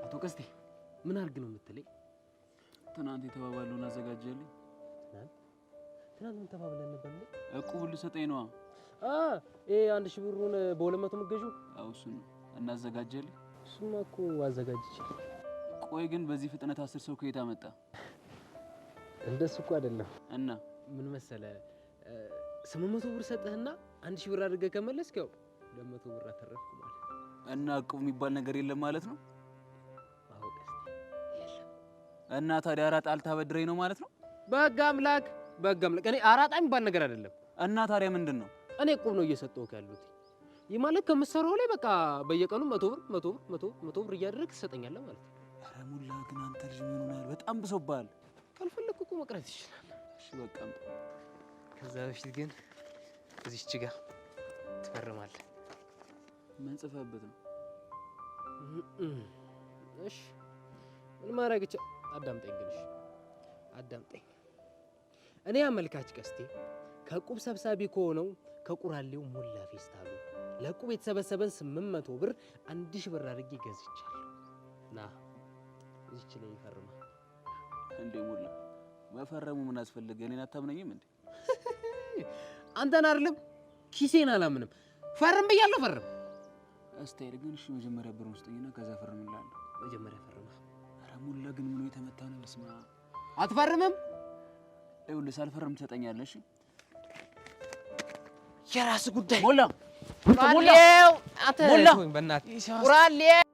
አቶ ቀስቴ ምን አድርግ ነው የምትለኝ? ትናንት የተባባለውን አዘጋጀልኝ። ትናንት ምን ተባብለን ነበር እንዴ? እቁብ ልሰጠኝ ነዋ። ይሄ 1000 ብሩን በ200 ምገዡ? አዎ እሱን እናዘጋጀልኝ። እሱማ እኮ አዘጋጅቼ። ቆይ ግን በዚህ ፍጥነት 10 ሰው ከየት አመጣ? እንደሱ እኮ አይደለም። እና ምን መሰለ 800 ብር ሰጠህና 1000 ብር አድርገህ ከመለስክ ያው 200 ብር አተረፍኩ ማለት። እና እቁብ የሚባል ነገር የለም ማለት ነው? አዎ ቀስቴ የለም። እና ታዲያ አራጣ አልታበድረኝ ነው ማለት ነው? በህግ አምላክ እኔ አራጣ የሚባል ነገር አይደለም። እና ታዲያ ምንድን ነው? እኔ እቁብ ነው እየሰጠሁህ ያሉት። ይህ ማለት ከምትሰራው ላይ በቃ በየቀኑ 100 ብር እያደረግህ ትሰጠኛለህ ማለት ነው። ኧረ ሙላ ግን አንተ ልጅ ምን ሆነሃል? በጣም ብሶብሃል። ካልፈለግኩ እኮ መቅረት ይችላል። እሺ በቃ ከዛ በፊት ግን እዚህች ጋር ትፈርማለህ። ምን ጽፈህበት ነው? እሺ ምን ማድረግ አዳምጠኝ ግን እሺ አዳምጠኝ። እኔ አመልካች ቀስቴ ከቁብ ሰብሳቢ ከሆነው ከቁራሌው ሞላ ፌስታሉ ለቁብ የተሰበሰበን 800 ብር 1000 ብር አድርጌ ገዝቻለሁ። ና እዚች ላይ ይፈርማ። እንዴ ሞላ መፈረሙ ምን አስፈልገ? እኔን አታምነኝም እንዴ? አንተን አይደለም ኪሴን አላምንም። ፈርም ብያለሁ ፈርም። አስታይል ግን እሺ መጀመሪያ ብሩን ስጠኝና ከዛ ፈርምልሃለሁ። መጀመሪያ ፈርማ። ኧረ ሞላ ግን ምን የተመታ ነው? በስማ አትፈርምም? ይኸውልህ ሳልፈርም ትሰጠኛለህ። እሺ የራስ ጉዳይ ሞላ ቁራሌው አንተ ሞላ በእናትህ ቁራሌው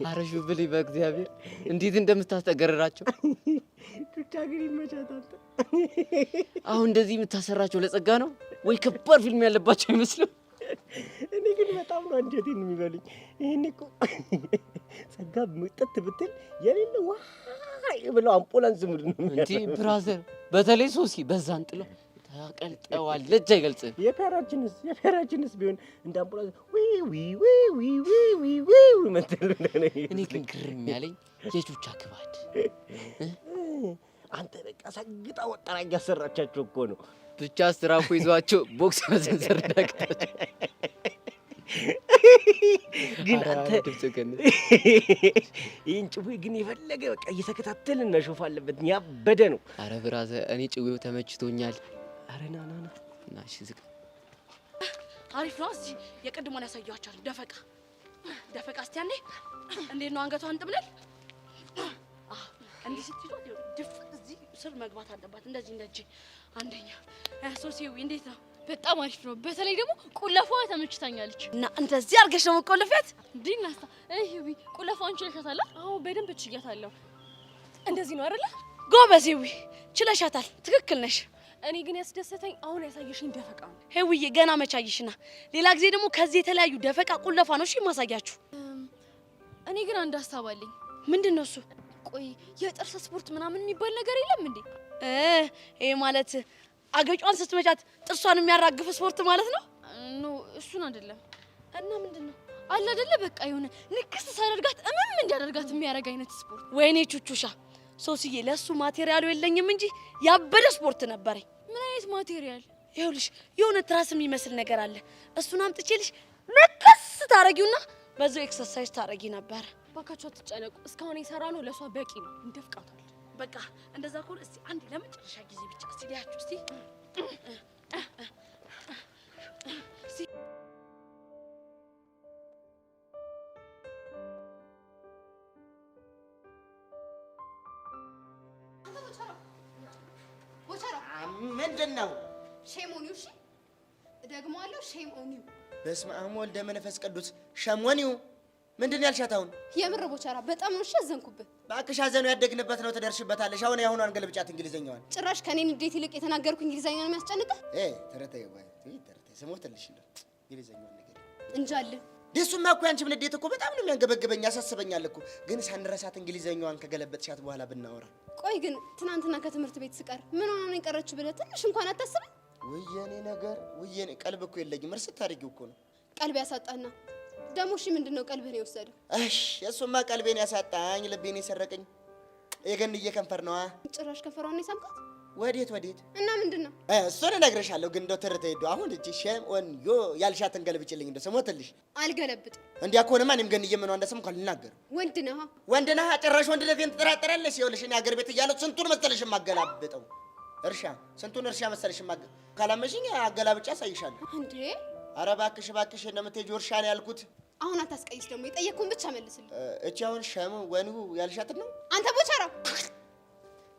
አረሹ ብሊ በእግዚአብሔር እንዴት እንደምታስጠገረራቸው ብቻ ግን ይመቻታል። አሁን እንደዚህ የምታሰራቸው ለጸጋ ነው ወይ? ከባድ ፊልም ያለባቸው አይመስልም? እኔ ግን በጣም ነው አንጀቴን የሚበሉኝ። ይሄኔ እኮ ጸጋ ምጥት ብትል የሌለ ዋይ ብለው አምቡላንስ ሙድ ነው እንዴ ብራዘር። በተለይ ሶሲ በዛን ጥለው ታቀልጠዋለች። አይገልጽም። የፈራችንስ ቢሆን እንደ አምቡላንስ ዊ መተል ነው። እኔ ግን ግርም ያለኝ የጆቻ ክባድ አንተ በቃ ሰግጣ ወጠራ እያሰራቻቸው እኮ ነው። ብቻ ስትራፖ ይዟቸው ቦክስ መሰንዘር ዳቅታቸው። ግን አንተ ይህን ጭዌ ግን የፈለገ በቃ እየተከታተልን መሾፍ አለበት። ያበደ ነው። አረ ብራዘር እኔ ጭዌው ተመችቶኛል። አረ ና እሺ ዝቅ አሪፍ ነው። እስቲ የቅድሞን ያሳያችኋል። ደፈቃ እስቲ አንዴ እንዴት ነው አንገቷን ጥምለል እንዲህ ስትይዟት ድፍ እዚህ ስር መግባት አለባት። እንደዚህ እንደጂ አንደኛ ሶሲው እንዴት ነው? በጣም አሪፍ ነው። በተለይ ደግሞ ቁለፏ ተመችታኛለች። እና እንደዚህ አድርገሽ ነው መቆለፊያት ዲናስታ ይሄ ቁለፏን ችለሻታል? አዎ በደንብ ችያታለሁ። እንደዚህ ነው አይደለ? ጎበዜዊ ችለሻታል። ትክክል ነሽ። እኔ ግን ያስደሰተኝ አሁን ያሳየሽኝ ደፈቃ ነው። ሄውዬ ገና መቻይሽና ሌላ ጊዜ ደግሞ ከዚህ የተለያዩ ደፈቃ ቁለፋ ነው እሺ ማሳያችሁ። እኔ ግን አንድ ሀሳብ አለኝ። ምንድን ነው እሱ? ቆይ የጥርስ ስፖርት ምናምን የሚባል ነገር የለም እንዴ? ይሄ ማለት አገጯን ስትመጫት ጥርሷን የሚያራግፍ ስፖርት ማለት ነው? ኖ እሱን አይደለም። እና ምንድነው አለ አይደለ? በቃ የሆነ ንክስ ሳደርጋት እንዲያደርጋት የሚያደርግ አይነት ስፖርት። ወይኔ ቹቹሻ ሶስዬ ለሱ ማቴሪያሉ የለኝም እንጂ ያበደ ስፖርት ነበረኝ። ምን አይነት ማቴሪያል? ይኸውልሽ የሆነ ትራስ የሚመስል ነገር አለ። እሱን አምጥቼልሽ ንክስ ታረጊውና በዛው ኤክሰርሳይዝ ታረጊ ነበር። ባካችሁ አትጨነቁ። እስካሁን የሰራ ነው ለሷ በቂ ነው። እንደፍቃታል። በቃ እንደዛ ከሆነ እስቲ አንዴ ለመጨረሻ ጊዜ ብቻ እስቲ ሊያችሁ እስቲ ምንድን ነው? ሼም ኦን ዩ። እሺ እደግመዋለሁ፣ ሼም ኦን ዩ። በስመ አብ ወልደ መንፈስ ቅዱስ። ሸሞኒው ምንድን ያልሻት አሁን? የምር ቦቻራ በጣም ነው ያዘንኩብህ። እባክሽ ሐዘኑ ያደግንበት ነው፣ ትደርሽበታለሽ። አሁን ያሁኗን ገልብጫት እንግሊዘኛዋን። ጭራሽ ከኔ ንዴት ይልቅ የተናገርኩ እንግሊዘኛ ነው የሚያስጨንቅህ? ተረተይ ስሞትልሽ እንግሊዘኛውን ነገር እንጃል። ደሱማ እኮ ያንቺም ንዴት እኮ በጣም ነው የሚያንገበግበኝ፣ ያሳስበኛል እኮ። ግን ሳንረሳት እንግሊዘኛዋን ከገለበጥሻት በኋላ ብናወራ። ቆይ ግን ትናንትና ከትምህርት ቤት ስቀር ምን ሆና ነው የቀረችው ብለህ ትንሽ እንኳን አታስብም? ወየኔ ነገር ወየኔ፣ ቀልብ እኮ የለኝም። እርስ ታርጊው እኮ ነው ቀልብ ያሳጣና። ደግሞ እሺ ምንድነው ቀልብህን የወሰደው? እሱማ ቀልቤን ያሳጣኝ ልቤን የሰረቀኝ የገንዬ ከንፈር ነዋ። ጭራሽ ከንፈሯን ነው የሳምካት? ወዴት እና ምንድነው? እሱን እነግርሻለሁ። ግን እንደው ትርተይ ሄዶ አሁን እቺ ሼም ኦን ዩ ያልሻትን ገልብጭልኝ እንደው ስሞትልሽ። አልገለብጥም። እንዲያ ከሆነማ እኔም ገንዬ ምኗ እንደሰምኩ አልናገርም። ወንድ ነህ ጭራሽ ወንድነቴን ትጠራጠራለሽ? ይኸውልሽ እኔ አገር ቤት እያለሁ ስንቱን መሰለሽ የማገላብጠው ስንቱን እርሻ መሰለሽ ካላመሽኝ አገላብጬ አሳይሻለሁ። እንዴ ኧረ እባክሽ እንደምትሄጂው እርሻ ነው ያልኩት። አሁን አታስቀይስ ደግሞ፣ የጠየቅኩህን ብቻ መልስልኝ። እቺ አሁን ሼም ኦን ዩ ያልሻትን ነው? አንተ ቦቻራ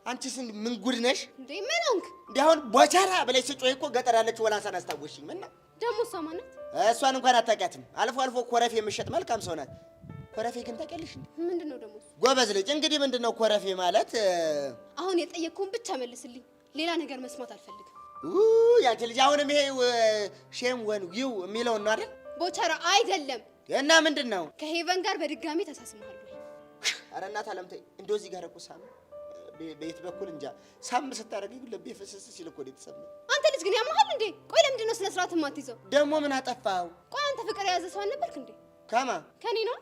አንቺስ ምን ጉድ ነሽ እንዴ? ምን ሆንክ እንዴ? አሁን ቦቻራ ብለሽ ስጮይ እኮ ገጠር ያለችው ወላንሳን አስታወሽኝ። ምን ነው ደግሞ እሷ ማናት? እሷን እንኳን አታውቂያትም። አልፎ አልፎ ኮረፍ የምትሸጥ መልካም ሰው ናት። ኮረፌ ግን ታውቂያለሽ? ምንድነው ደግሞ? ጎበዝ ልጅ። እንግዲህ ምንድነው ኮረፌ ማለት? አሁን የጠየቅኩህን ብቻ መልስልኝ። ሌላ ነገር መስማት አልፈልግም። ያንቺ ልጅ አሁንም ይሄ ሼም ወን ዩ የሚለውን ነው አይደል? ቦቸራ አይደለም። እና ምንድነው? ከሄቨን ጋር በድጋሚ ተሳስመሃል ወይ? ኧረ እናት አለም ተይ። እንደው እዚህ ጋር እኮ ሳም በየት በኩል እንጃ ሳም ስታደርገኝ ልቤ ፍስስ ሲል እኮ ነው የተሰማኝ። አንተ ልጅ ግን ያመሃል እንዴ? ቆይ ለምንድን ነው ስነ ስርዓት የማትይዘው? ደግሞ ምን አጠፋው? ቆይ አንተ ፍቅር የያዘ ሰው አልነበርክ እንዴ? ከማ ከኔ ነው?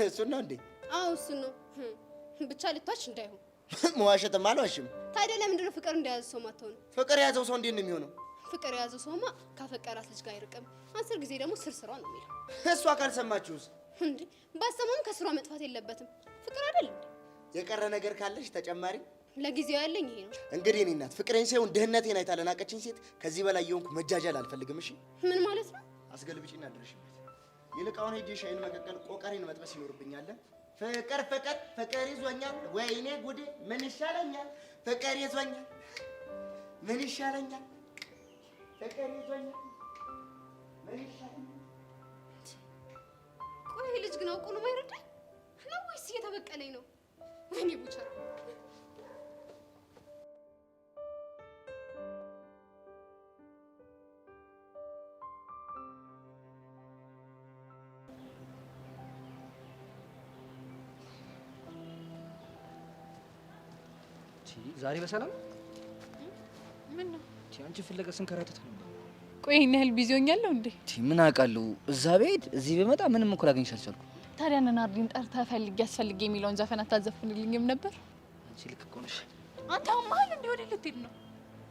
እሱን ነው እንዴ? አዎ እሱን ነው። ብቻ ልቷች እንዳይሆን። መዋሸትም አልዋሽም። ታዲያ ለምንድን ነው ፍቅር እንደያዘ ሰው ማትሆነው? ፍቅር የያዘው ሰው እንዴት ነው የሚሆነው? ፍቅር የያዘው ሰውማ ካፈቀራት ልጅ ጋር አይርቅም። 10 ጊዜ ደግሞ ስርስሯ ነው የሚለው። እሷ ካልሰማችሁስ? እንዴ ባሰማም ከስሯ መጥፋት የለበትም። ፍቅር አይደል እንዴ? የቀረ ነገር ካለሽ ተጨማሪ? ለጊዜው ያለኝ ይሄ ነው። እንግዲህ እኔ እናት ፍቅሬን ሳይሆን ድህነቴን አይታ ለናቀችኝ ሴት ከዚህ በላይ የሆንኩ መጃጃል አልፈልግም። እሺ ምን ማለት ነው? አስገልብጪና ድረሽበት። ይልቅ አሁን ሄጄ ሻይን መቀቀል ቆቀሬን መጥበስ ይኖርብኛል። ፍቅር ፍቅር ፍቅር ይዞኛል፣ ወይኔ ጉዴ ምን ይሻለኛል? ፍቅር ይዞኛል፣ ምን ይሻለኛል? ፍቅር ይዞኛል፣ ምን ይሻለኛል? ቆይ ይሄ ልጅ ግን አውቆ ነው የማይረዳኝ ነው ወይስ እየተበቀለኝ ነው? ወይኔ ቡቸራ ዛሬ በሰላም ምን ነው? አንቺ ፍለጋ ስንከራተት ነው። ቆይ ይሄን ያህል ቢዚ ሆኛለሁ እንዴ? ምን አውቃለሁ። እዛ ቤት እዚህ በመጣ ምንም እኮ ላገኝሽ አልቻልኩም። ታዲያ እነ ናርዲን ጠርተህ ፈልጌ አስፈልጌ የሚለውን ዘፈን አታዘፍንልኝም ነበር? አንቺ ልክ እኮ ነሽ። አንተ አሁን መሀል እንዲህ ወደ ልትሄድ ነው?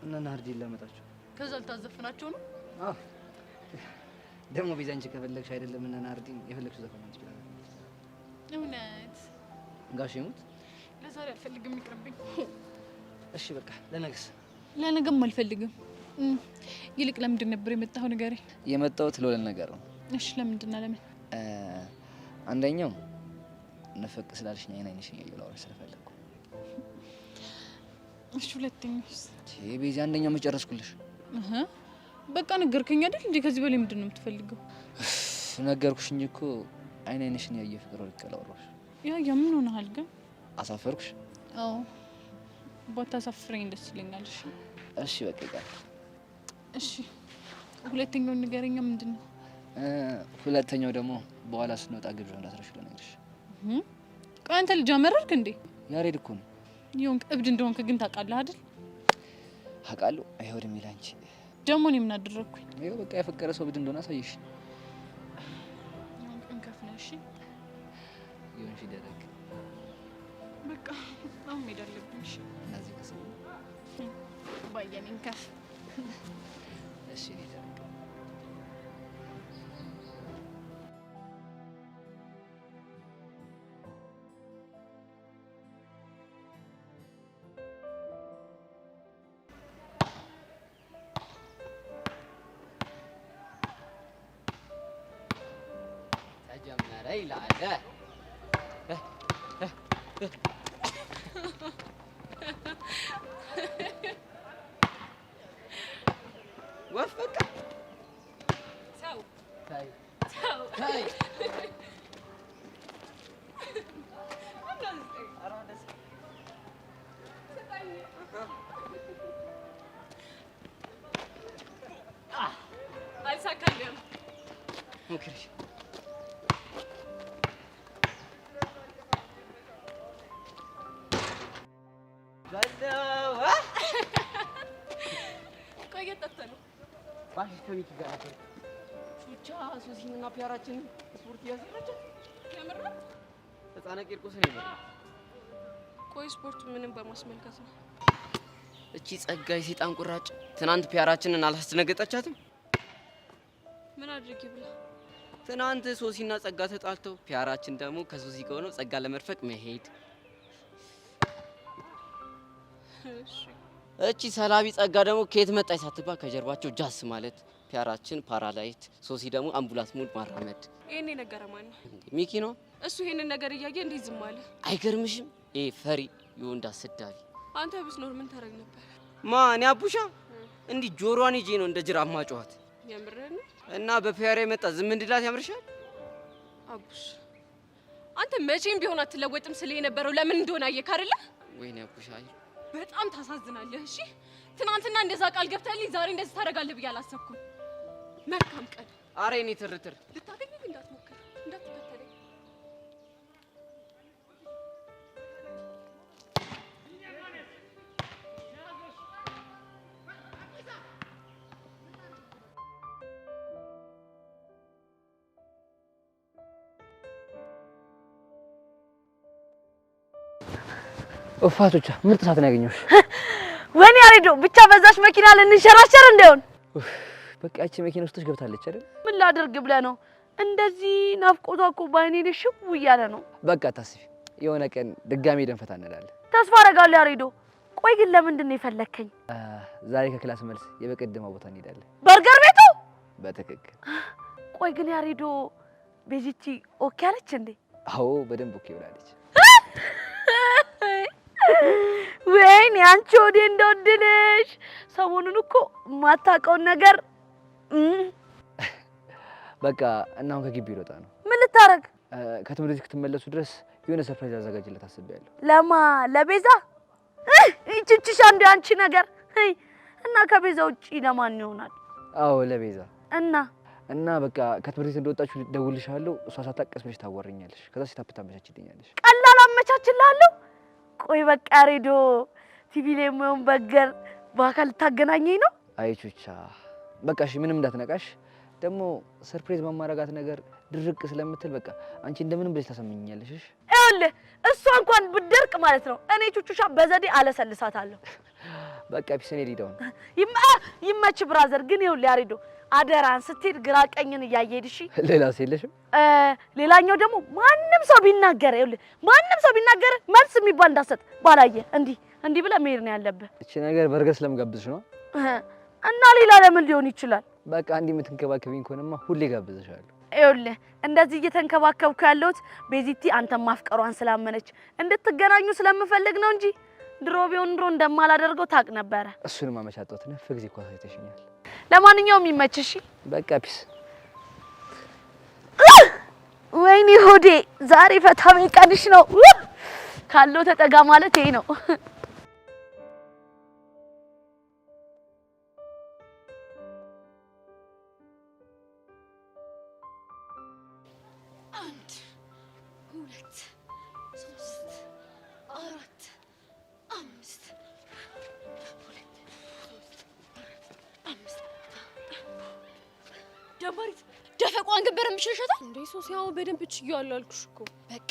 እና ናርዲን ላመጣቸው ከዛ ልታዘፍናቸው ነው? አዎ ደግሞ ቤዛ አንቺ ከፈለግሽ አይደለም እና ናርዲን የፈለግሽው ዘፈን አንቺ ይችላል። እውነት ጋሽ ይሙት ለዛሬ አልፈልግም፣ ይቅርብኝ። እሺ በቃ ለነገስ? ለነገም አልፈልግም። ይልቅ ለምንድን ነበር የመጣኸው? ንገረኝ። የመጣሁት ለሁለት ነገር ነው። እሺ ለምንድን እና ለምን? አንደኛው ነፈቅ ስላልሽኝ አይንሽኝ እያየሁ ስለፈለኩ። እሺ ሁለተኛውስ? ቤዛ አንደኛው መጨረስኩልሽ። በቃ ነገርከኝ አይደል እንዴ? ከዚህ በላይ ምንድን ነው የምትፈልገው? ነገርኩሽኝ እኮ አይንሽን ያየ ፍቅር ወልቀላውራሽ። ያ ምን ሆነሃል ግን? አሳፈርኩሽ? አዎ ባታሳፍረኝ ደስ ይለኛል። እሺ እሺ በቃ ይቃል። እሺ ሁለተኛው ንገረኛ። ምንድን ነው? ሁለተኛው ደግሞ በኋላ ስንወጣ ግብዣ እንዳትረሽ ልነግርሽ። ቆይ አንተ ልጅ አመረርክ እንዴ? ያሬድ እኮ ነው። ይሁን እብድ እንደሆንክ ግን ታውቃለህ አይደል? አውቃለሁ። አይሆንም ይላል አንቺ ደግሞ እኔ ምን አደረኩኝ? ይኸው በቃ ያፈቀረ ሰው እብድ እንደሆነ አሳየሽ። ይሁን እንከፍና። እሺ ይሁን እሺ ደረግ በቃ አሁን መሄድ አለብኝ። እሺ እነዚህ ከሰው ባየን እንከፍ። እሺ ደረግ ተጀመረ ይላል። ወፍ በቃ ሰው ታይ ሰው ታይ አልሳካልህም። ሞክሪ። ቆይ ጠፍተህ ነው? ባሽ ከሚኪ ጋር ነበር። ቹቻ ሶሲንና ፒያራችንን ስፖርት እያሰራቸው የምር ህፃነ ቂርቆስ ነው የሚለው። ቆይ ስፖርቱ ምንም በማስመልከት ነው? እቺ ጸጋይ ሰይጣን ቁራጭ ትናንት ፒያራችንን አላስደነገጠቻትም? ምን አድርጊ ብላ? ትናንት ሶሲና ጸጋ ተጣልተው ፒያራችን ደግሞ ከሶሲ ጋር ሆነው ጸጋ ለመርፈቅ መሄድ። እሺ እቺ ሰላቢ ጸጋ ደግሞ ከየት መጣች ሳትባል ከጀርባቸው ጃስ ማለት ፒያራችን ፓራላይት፣ ሶሲ ደግሞ አምቡላንስ ሙድ ማራመድ። ይሄን ነገረ ማን ነው? ሚኪ ነው። እሱ ይሄንን ነገር እያየ እንዴት ዝም አለ? አይገርምሽም? ይሄ ፈሪ የወንድ አሰዳቢ። አንተ ብትኖር ምን ታረግ ነበር? ማን ያቡሻ እንዲህ ጆሮዋን ይዤ ነው እንደ ጅራፍ ማጫወት። የምርህን? እና በፒያራ የመጣ ዝም እንድላት ያምርሻል? አቡሽ አንተ መቼም ቢሆን አትለወጥም ስለ የነበረው ለምን እንደሆነ አየክ አይደለ? ወይኔ አቡሻይ በጣም ታሳዝናለህ። እሺ ትናንትና እንደዛ ቃል ገብተህልኝ ዛሬ እንደዚህ ታደርጋለህ ብዬ አላሰብኩም። መልካም ቀን። አረ እኔ ትርትር ልታገኘኝ እንዳትሞክር፣ እንዳትከተለኝ። ኡፋቶቻ ምርጥ ሰዓት ነው ያገኘሁሽ። ወይኔ ያሬዶ ብቻ በዛሽ መኪና ልንሸራሸር እንደሆን። በቃ ያቺ መኪና ውስጥሽ ገብታለች አይደል? ምን ላድርግ ብለህ ነው? እንደዚህ ናፍቆቷ እኮ ባይኔ ሽው እያለ ነው። በቃ ታስቢ፣ የሆነ ቀን ድጋሜ ደንፈታ እንላለን። ተስፋ አደርጋለሁ ያሬዶ። ቆይ ግን ለምንድን ነው የፈለከኝ? ዛሬ ከክላስ መልስ የበቀደመው ቦታ እንሄዳለን። በርገር ቤቱ? በትክክል። ቆይ ግን ያሬዶ ቤዚቲ ኦኬ አለች እንዴ? አዎ በደንብ ኦኬ ብላለች። ወይኔ አንቺ ወዴ እንደወደደሽ ሰሞኑን እኮ ማታውቀውን ነገር በቃ እና አሁን ከግቢ ይወጣ ነው። ምን ልታረግ? ከትምህርት ቤት ክትመለሱ ድረስ የሆነ ሰርፕራይዝ አዘጋጅለት አስቤያለሁ። ለማ ለቤዛ? ይችችሽ አንዱ አንቺ ነገር እና ከቤዛ ውጪ ለማን ይሆናል? አዎ ለቤዛ። እና በቃ ከትምህርት ቤት እንደወጣችሁ ደውልልሻለሁ። እሷ ሳታቀስ ብለሽ ታዋሪኛለሽ። ከዛ ሲታፕ ታመቻችልኛለሽ። ቀላል አመቻችላለሁ። ቆይ በቃ ሬዶ ቲቪ ላይ የማየውን በገር በአካል ልታገናኘኝ ነው? አይቹቻ በቃ እሺ፣ ምንም እንዳትነቃሽ። ደግሞ ሰርፕራይዝ ማማረጋት ነገር ድርቅ ስለምትል በቃ አንቺ እንደምንም ብለሽ ታሰምኛለሽ። እሺ ይኸውልህ እሷ እንኳን ብትደርቅ ማለት ነው እኔ ቹቹሻ በዘዴ አለሰልሳታለሁ። በቃ ፒስኔ ሊዳው ይመች ብራዘር። ግን ይኸውልህ ያሬዶ አደራን ስትሄድ ግራ ቀኝን እያየሄድ እሺ። ሌላስ የለሽም? ሌላኛው ደግሞ ማንም ሰው ቢናገር ይኸውልህ ማንም ሰው ቢናገር መልስ የሚባል እንዳሰጥ ባላየ እንዲህ ብለህ መሄድ ነው ያለብህ። እቺ ነገር በርገር ስለምጋብዝሽ ነው። እና ሌላ ለምን ሊሆን ይችላል? በቃ እንዲህ የምትንከባከቢኝ ከሆነማ ሁሌ ጋብዝሻለሁ። ይኸውልህ እንደዚህ እየተንከባከብኩ ያለሁት ቤዚቲ አንተን ማፍቀሯን ስላመነች እንድትገናኙ ስለምፈልግ ነው እንጂ ድሮ ቢሆን ኑሮ እንደማላደርገው ታውቅ ነበረ። እሱንም አመቻጣሁት። ነፍ ጊዜ እኮ አይተሽኛል። ለማንኛውም ይመችሽ። በቃ ፒስ። ወይኔ ሆዴ ዛሬ ፈታ በይ ቀንሽ ነው ካለው ተጠጋ ማለት ይሄ ነው። ደባሪት ደፈቋን ገበረ ምሽልሻታ እንዴ ሶሲያው በደንብ ችዬዋለሁ አልኩሽ እኮ። በቃ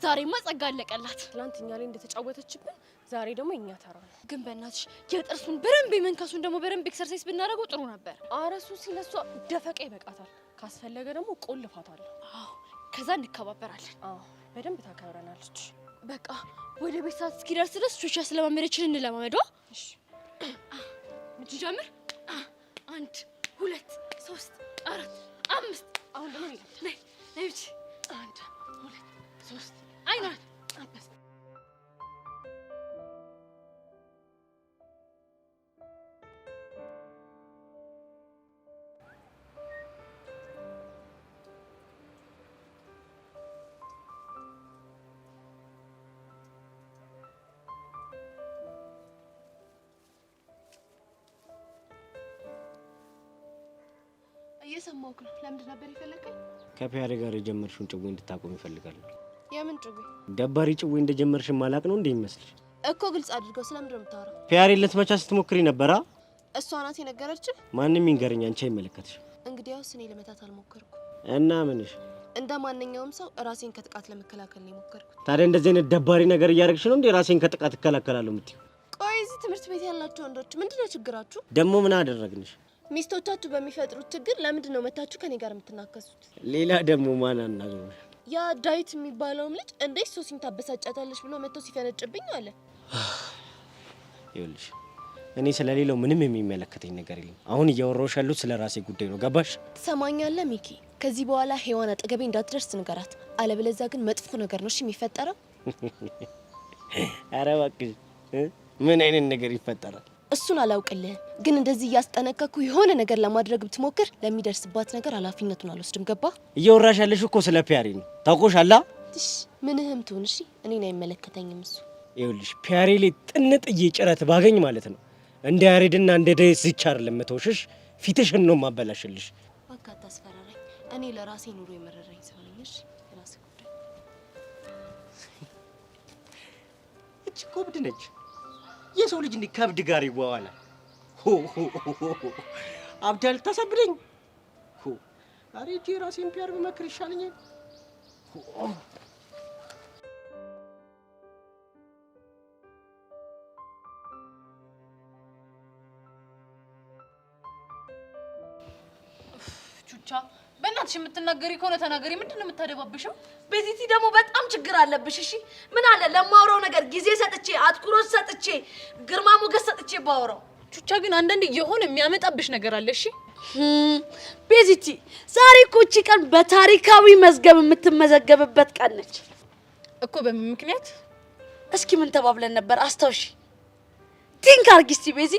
ዛሬማ ጸጋ አለቀላት። ትላንትኛ ላይ እንደተጫወተችብን ዛሬ ደግሞ እኛ ተራ ነው። ግን በእናትሽ የጥርሱን በረንብ የመንከሱን ደግሞ በረንብ ኤክሰርሳይዝ ብናደርገው ጥሩ ነበር። ኧረ ሶሲ ለሷ ደፈቀ ይበቃታል። ካስፈለገ ደግሞ ቆልፋታለሁ። አዎ ከዛ እንከባበራለን። አዎ በደንብ ታከብረናለች። በቃ ወደ ቤት ሰዓት እስኪደርስ ድረስ ቹቻ ስለማመደችን እንለማመዷ። እሺ ምን ጀምር? 1 2 3 4 5 አሁን ደግሞ ነይ ብቻ 1 2 3 አይኗን 5 እየሰማሁህ ነው። ለምንድን ነበር የፈለከኝ? ከፒያሬ ጋር የጀመርሽውን ጭዌ እንድታቆም ይፈልጋሉ። የምን ጭዌ? ደባሪ ጭዌ እንደጀመርሽ ማላቅ ነው እንዴ ይመስልሽ? እኮ ግልጽ አድርገው። ስለምንድን ነው የምታወራው? ፒያሬ ልትመቻ ስትሞክሪ ነበራ። እሷ ናት የነገረችህ? ማንም ይንገረኝ፣ አንቺ አይመለከትሽም። እንግዲያውስ እኔ ለመታት አልሞከርኩም። እና ምንሽ? እንደ ማንኛውም ሰው ራሴን ከጥቃት ለመከላከል ነው የሞከርኩት። ታዲያ እንደዚህ አይነት ደባሪ ነገር እያደረግሽ ነው እንዴ ራሴን ከጥቃት እከላከላለሁ የምትይው? ቆይ እዚህ ትምህርት ቤት ያላችሁ ወንዶች ምንድነው ችግራችሁ? ደግሞ ምን አደረግንሽ? ሚስቶቻችሁ በሚፈጥሩት ችግር ለምንድን ነው መታችሁ ከኔ ጋር የምትናከሱት? ሌላ ደግሞ ማን አናገሩሽ? ያ ዳዊት የሚባለውም ልጅ እንዴት ሶሲን ታበሳጫታለሽ ብሎ መጥቶ ሲፈነጭብኝ አለ። ይኸውልሽ እኔ ስለሌለው ምንም የሚመለከተኝ ነገር የለም። አሁን እያወራሁሽ ያሉት ስለ ራሴ ጉዳይ ነው። ገባሽ? ትሰማኛለህ ሚኪ? ከዚህ በኋላ ሔዋን አጠገቤ እንዳትደርስ ንገራት። አለበለዚያ ግን መጥፎ ነገር ነው እሺ የሚፈጠረው። ኧረ እባክሽ ምን አይነት ነገር ይፈጠራል? እሱን አላውቅልህም፣ ግን እንደዚህ እያስጠነቀኩ የሆነ ነገር ለማድረግ ብትሞክር ለሚደርስባት ነገር ኃላፊነቱን አልወስድም። ገባ? እያወራሽ ያለሽ እኮ ስለ ፒያሬ ነው። ታውቆሻላ? ትሽ ምንህም ትሁን እሺ እኔን አይመለከተኝም እሱ ይኸውልሽ ፒያሬ ላይ ጥንጥዬ ጭረት ባገኝ ማለት ነው እንደ ያሬድና እንደ ደስ ይቻር ለምተውሽሽ ፊትሽን ነው ማበላሽልሽ በቃ አታስፈራራኝ እኔ ለራሴ ኑሮ የመረረኝ ሰው ነኝ እሺ ራስ ጉዳይ እቺ ኮብድ ነች የሰው ልጅ እንዲህ ከብድ ጋር ይዋዋላል አብዳል ታሳብደኝ አሬ እጄ ራሴን ፒያር በመክር ይሻለኛል ቹቻ በእናትሽ የምትናገሪ ከሆነ ተናገሪ ምንድነው የምታደባብሽው በዚቲ ደግሞ በጣም ችግር አለብሽ እሺ ምን አለ ለማውራው ነገር ጊዜ ሰጥቼ አትኩሮት ሰጥቼ ግርማ ሞገስ ሰጥቼ ባወራው ቹቻ ግን አንዳንዴ የሆነ የሚያመጣብሽ ነገር አለ እሺ በዚቲ ዛሬ እኮ እቺ ቀን በታሪካዊ መዝገብ የምትመዘገብበት ቀን ነች እኮ በምን ምክንያት እስኪ ምን ተባብለን ነበር አስታውሺ ቲንክ አርጊ እስቲ በዚ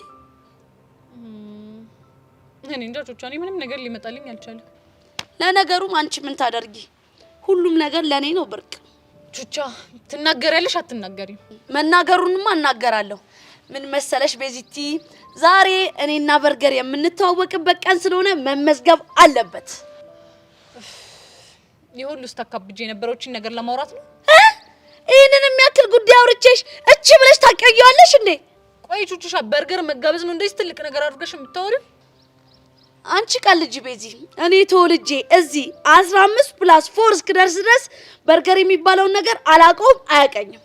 እኔ እንጃ ቹቻ እኔ ምንም ነገር ሊመጣልኝ አልቻለም ለነገሩም አንቺ ምን ታደርጊ ሁሉም ነገር ለኔ ነው ብርቅ ቹቻ ትናገሪያለሽ አትናገሪም መናገሩንማ እናገራለሁ ምን መሰለሽ በዚቲ ዛሬ እኔና በርገር የምንተዋወቅበት ቀን ስለሆነ መመዝገብ አለበት ይሁንስ ተካብጄ የነበረውችን ነገር ለማውራት ነው ይሄንን የሚያክል ጉዳይ አውርቼሽ እቺ ብለሽ ታቀየዋለሽ እንዴ ቆይ ቹቻ በርገር መጋበዝ ነው እንደዚህ ትልቅ ነገር አድርገሽ የምታወሪው አንቺ ቀልጂ በዚ እኔ ተወልጄ እዚህ 15+4 እስክደርስ ድረስ በርገር የሚባለውን ነገር አላውቀውም አያቀኝም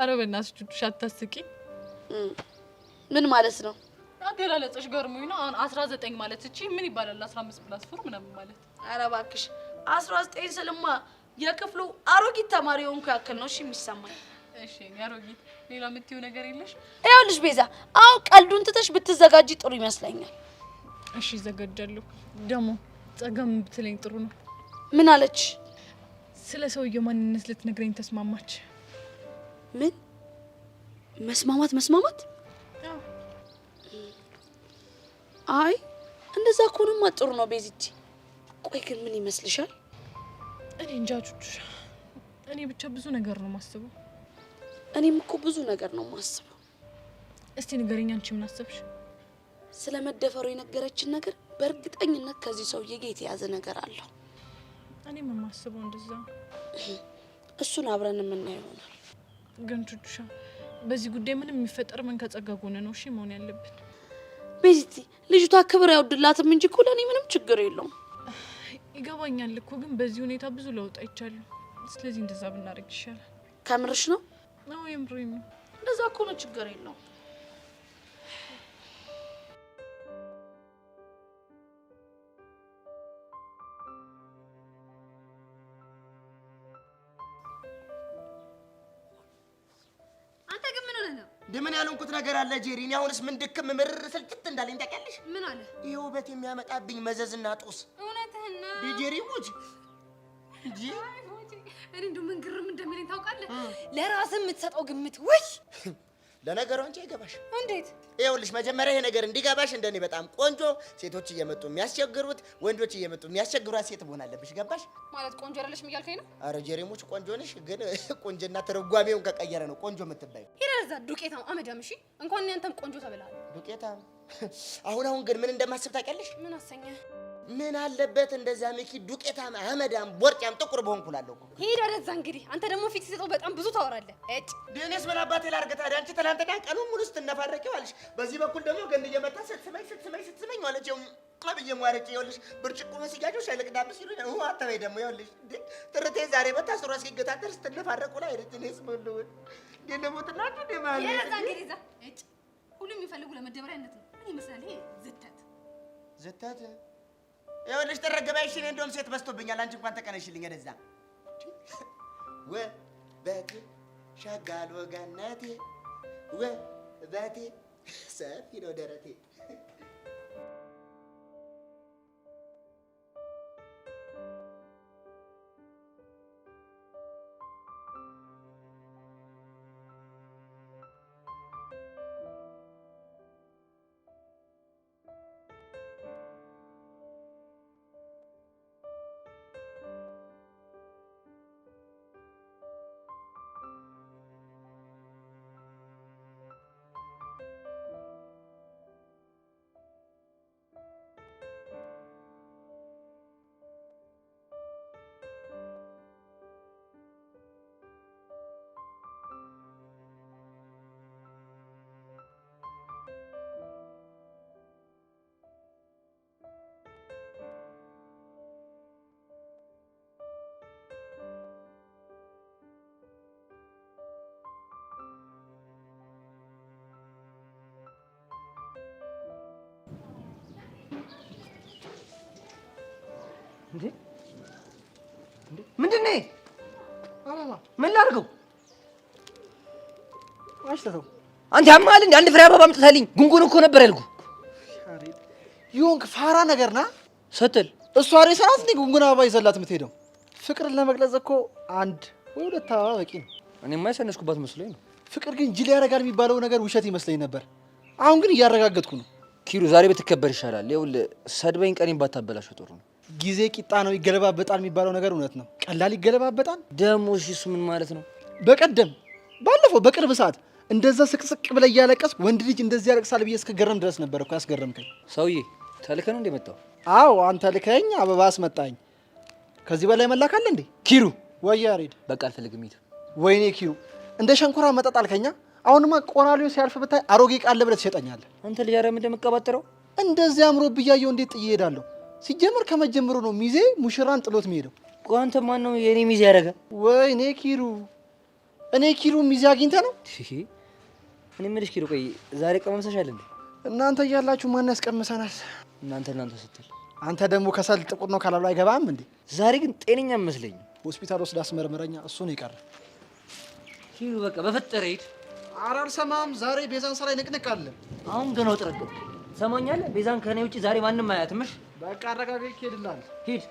አረ በእናትሽ ቹቻ አታስቂ ምን ማለት ነው አገላለጽሽ ገርሞኝ ነው አሁን 19 ማለት እቺ ምን ይባላል 15+4 ምናምን ማለት አረ እባክሽ 19 ስልማ የክፍሉ አሮጊት ተማሪ ሆንኩ ያክል ነው እሺ የሚሰማኝ እሺ ያሮጊት ሌላ የምትይው ነገር የለሽ ይኸውልሽ ቤዛ አሁን ቀልዱን ትተሽ ብትዘጋጂ ጥሩ ይመስለኛል እሺ ዘገጃለሁ ደሞ ጸጋም ብትለኝ ጥሩ ነው ምን አለች ስለ ሰውየው ማንነት ልትነግረኝ ተስማማች ምን መስማማት አይ እንደዛ ከሆነማ ጥሩ ነው ቤዚቲ ቆይ ግን ምን ይመስልሻል እኔ እንጃ ቹቻ እኔ ብቻ ብዙ ነገር ነው ማስበው እኔም እኮ ብዙ ነገር ነው ማስበው እስቲ ንገረኝ አንቺ ምን አሰብሽ ስለመደፈሩ የነገረችን ነገር በእርግጠኝነት ከዚህ ሰውዬ ጋር የተያዘ ነገር አለው እኔ ምን ማስበው እንደዛ እሱን አብረን የምናየው ይሆናል ግን ቹቻ በዚህ ጉዳይ ምንም የሚፈጠር ምን ከጸጋ ጎነ ነው እሺ መሆን ያለበት ቤዚቲ ልጅቷ ክብር ያውድላትም እንጂ እኮ ለኔ ምንም ችግር የለውም ይገባኛል እኮ ግን በዚህ ሁኔታ ብዙ ለውጥ አይቻለሁ ስለዚህ እንደዛ ብናደርግ ይሻላል ከምርሽ ነው ነው የምሩኝ ነው እንደዛ እኮ ነው ችግር የለውም ምን ያልኩት ነገር አለ ጄሪ እኔ አሁንስ ምን ድክም ምርር ስልጥት እንዳለኝ ታውቂያለሽ ምን አለ ይሄ ውበት የሚያመጣብኝ መዘዝና ጦስ እውነትህን ነው ጄሪ ሙጂ እንጂ እኔ እንደው ምን ግርም እንደሚለኝ ታውቃለህ ለራስህ የምትሰጠው ግምት ወይ ለነገሩ አንቺ አይገባሽ እንዴት ይኸውልሽ መጀመሪያ ይሄ ነገር እንዲገባሽ እንደኔ በጣም ቆንጆ ሴቶች እየመጡ የሚያስቸግሩት ወንዶች እየመጡ የሚያስቸግሯት ሴት መሆን አለብሽ ገባሽ ማለት ቆንጆ አይደለሽ እያልከኝ ነው አረ ጄሪሙች ቆንጆ ነሽ ግን ቆንጆና ተረጓሚውን ከቀየረ ነው ቆንጆ የምትባዩ ይረዛ ዱቄታም አመዳም እሺ እንኳን አንተም ቆንጆ ተብለሃል ዱቄታም አሁን ግን ምን እንደማስብ ታውቂያለሽ ምን አሰኘ ምን አለበት እንደዛ ሚኪ ዱቄታም አመዳም ቦርጫም ጥቁር በሆንኩላለሁ እኮ ሄድ ወደዛ እንግዲህ አንተ ደግሞ ፊት ሲሰጠው በጣም ብዙ ታወራለህ እጭ ዴኒስ ምን አባቴ ላድርግ ታዲያ አንቺ ትናንትና ቀኑን ሙሉ ስትነፋረቂው አልሽ በዚህ በኩል ደግሞ ገንድ እየመጣ ስትስመኝ ማለት ነው አብዬ ሟረጭ ይኸውልሽ ብርጭቆ መስያጆ ሳይለቅዳብስ ይሉኝ አተበይ ደግሞ ይኸውልሽ ትርቴ ዛሬ በታስሮ እስኪገታተር ስትነፋረቁ ላይ ዴኒስ ምንድን ደግሞ ትናንት ደማለ የዛ እንግዲህ ዛ እጭ ሁሉም የሚፈልጉ ለመደበሪያነት ነው ምን ይመስላል ይሄ ዝተት ይኸውልሽ ተረገባይሽ እኔ እንደውም ሴት በዝቶብኛል አንቺ እንኳን ተቀነሽልኝ ወደዛ ወበቴ ሸጋል ወገነቴ ወበቴ ሰፊ ነው ደረቴ እንዴ ምንድነው? አላማ ምን ላድርገው? አሽተው አንተ ያማል እንዴ? አንድ ፍሬ አበባ አምጥተልኝ ጉንጉን እኮ ነበር ያልኩህ። ይሁን ፋራ ነገርና ስትል እሷ ሬሳ ናት እንዴ ጉንጉን አበባ ይዘላት የምትሄደው? ፍቅርን ለመግለጽ እኮ አንድ ወይ ሁለት አበባ በቂ ነው። እኔማ የሰነስኩባት መስሎኝ ነው። ፍቅር ግን ጅል ያደርጋል የሚባለው ነገር ውሸት ይመስለኝ ነበር። አሁን ግን እያረጋገጥኩ ነው። ኪሩ ዛሬ ብትከበር ይሻላል። ይኸውልህ ሰድበኝ ቀኔን ባታበላሽ ጥሩ ነው። ጊዜ ቂጣ ነው ይገለባበጣል የሚባለው ነገር እውነት ነው። ቀላል ይገለባበጣል ደግሞ። እሺ እሱ ምን ማለት ነው? በቀደም ባለፈው በቅርብ ሰዓት እንደዛ ስቅስቅ ብለህ እያለቀስክ ወንድ ልጅ እንደዚህ ያለቅሳል ብዬ እስከገረም ድረስ ነበር እኮ ያስገረምከኝ። ሰውዬ ተልከህ ነው እንደመጣው? አዎ አንተ ልከኝ አበባ አስመጣኝ። ከዚህ በላይ መላክ አለ እንዴ? ኪሩ ወይ ያሬድ በቃ አልፈልግም። ሂድ። ወይኔ ኪሩ እንደ ሸንኮራ መጠጥ አልከኛ። አሁንማ ቆራሊዮ ሲያልፍ ብታይ አሮጌ ቃል ብለህ ትሸጠኛለህ። አንተ ልጅ አረም እንደምትቀባጥረው እንደዚህ አምሮብህ እያየሁ እንዴት ጥዬ እሄዳለሁ? ሲጀመር ከመጀመሩ ነው ሚዜ ሙሽራን ጥሎት የሚሄደው። ቆይ አንተ ማን ነው የኔ ሚዜ ያደረገ? ወይኔ ኪሩ እኔ ኪሩ ሚዜ አግኝተህ ነው? እኔ የምልሽ ኪሩ ቆይ ዛሬ ቀመምሰሻል እንዴ? እናንተ እያላችሁ ማን ያስቀምሰናል? እናንተ ስትል አንተ ደግሞ ከሰል ጥቁር ነው ካላሉ አይገባም እንዴ? ዛሬ ግን ጤነኛ መስለኝ። ሆስፒታል ወስዳ አስመርመረኛ። እሱ ነው የቀረ። ኪሩ በቃ በፈጠረ ሂድ። ኧረ አልሰማም። ዛሬ ቤዛን ስራ ንቅንቅ አለ። አሁን ገና ወጥረገብ ሰማኛለህ። ቤዛን ከኔ ውጪ ዛሬ ማንም አያትምሽ። በቃ አረጋግጬ ሄድልሃል። ሂድ።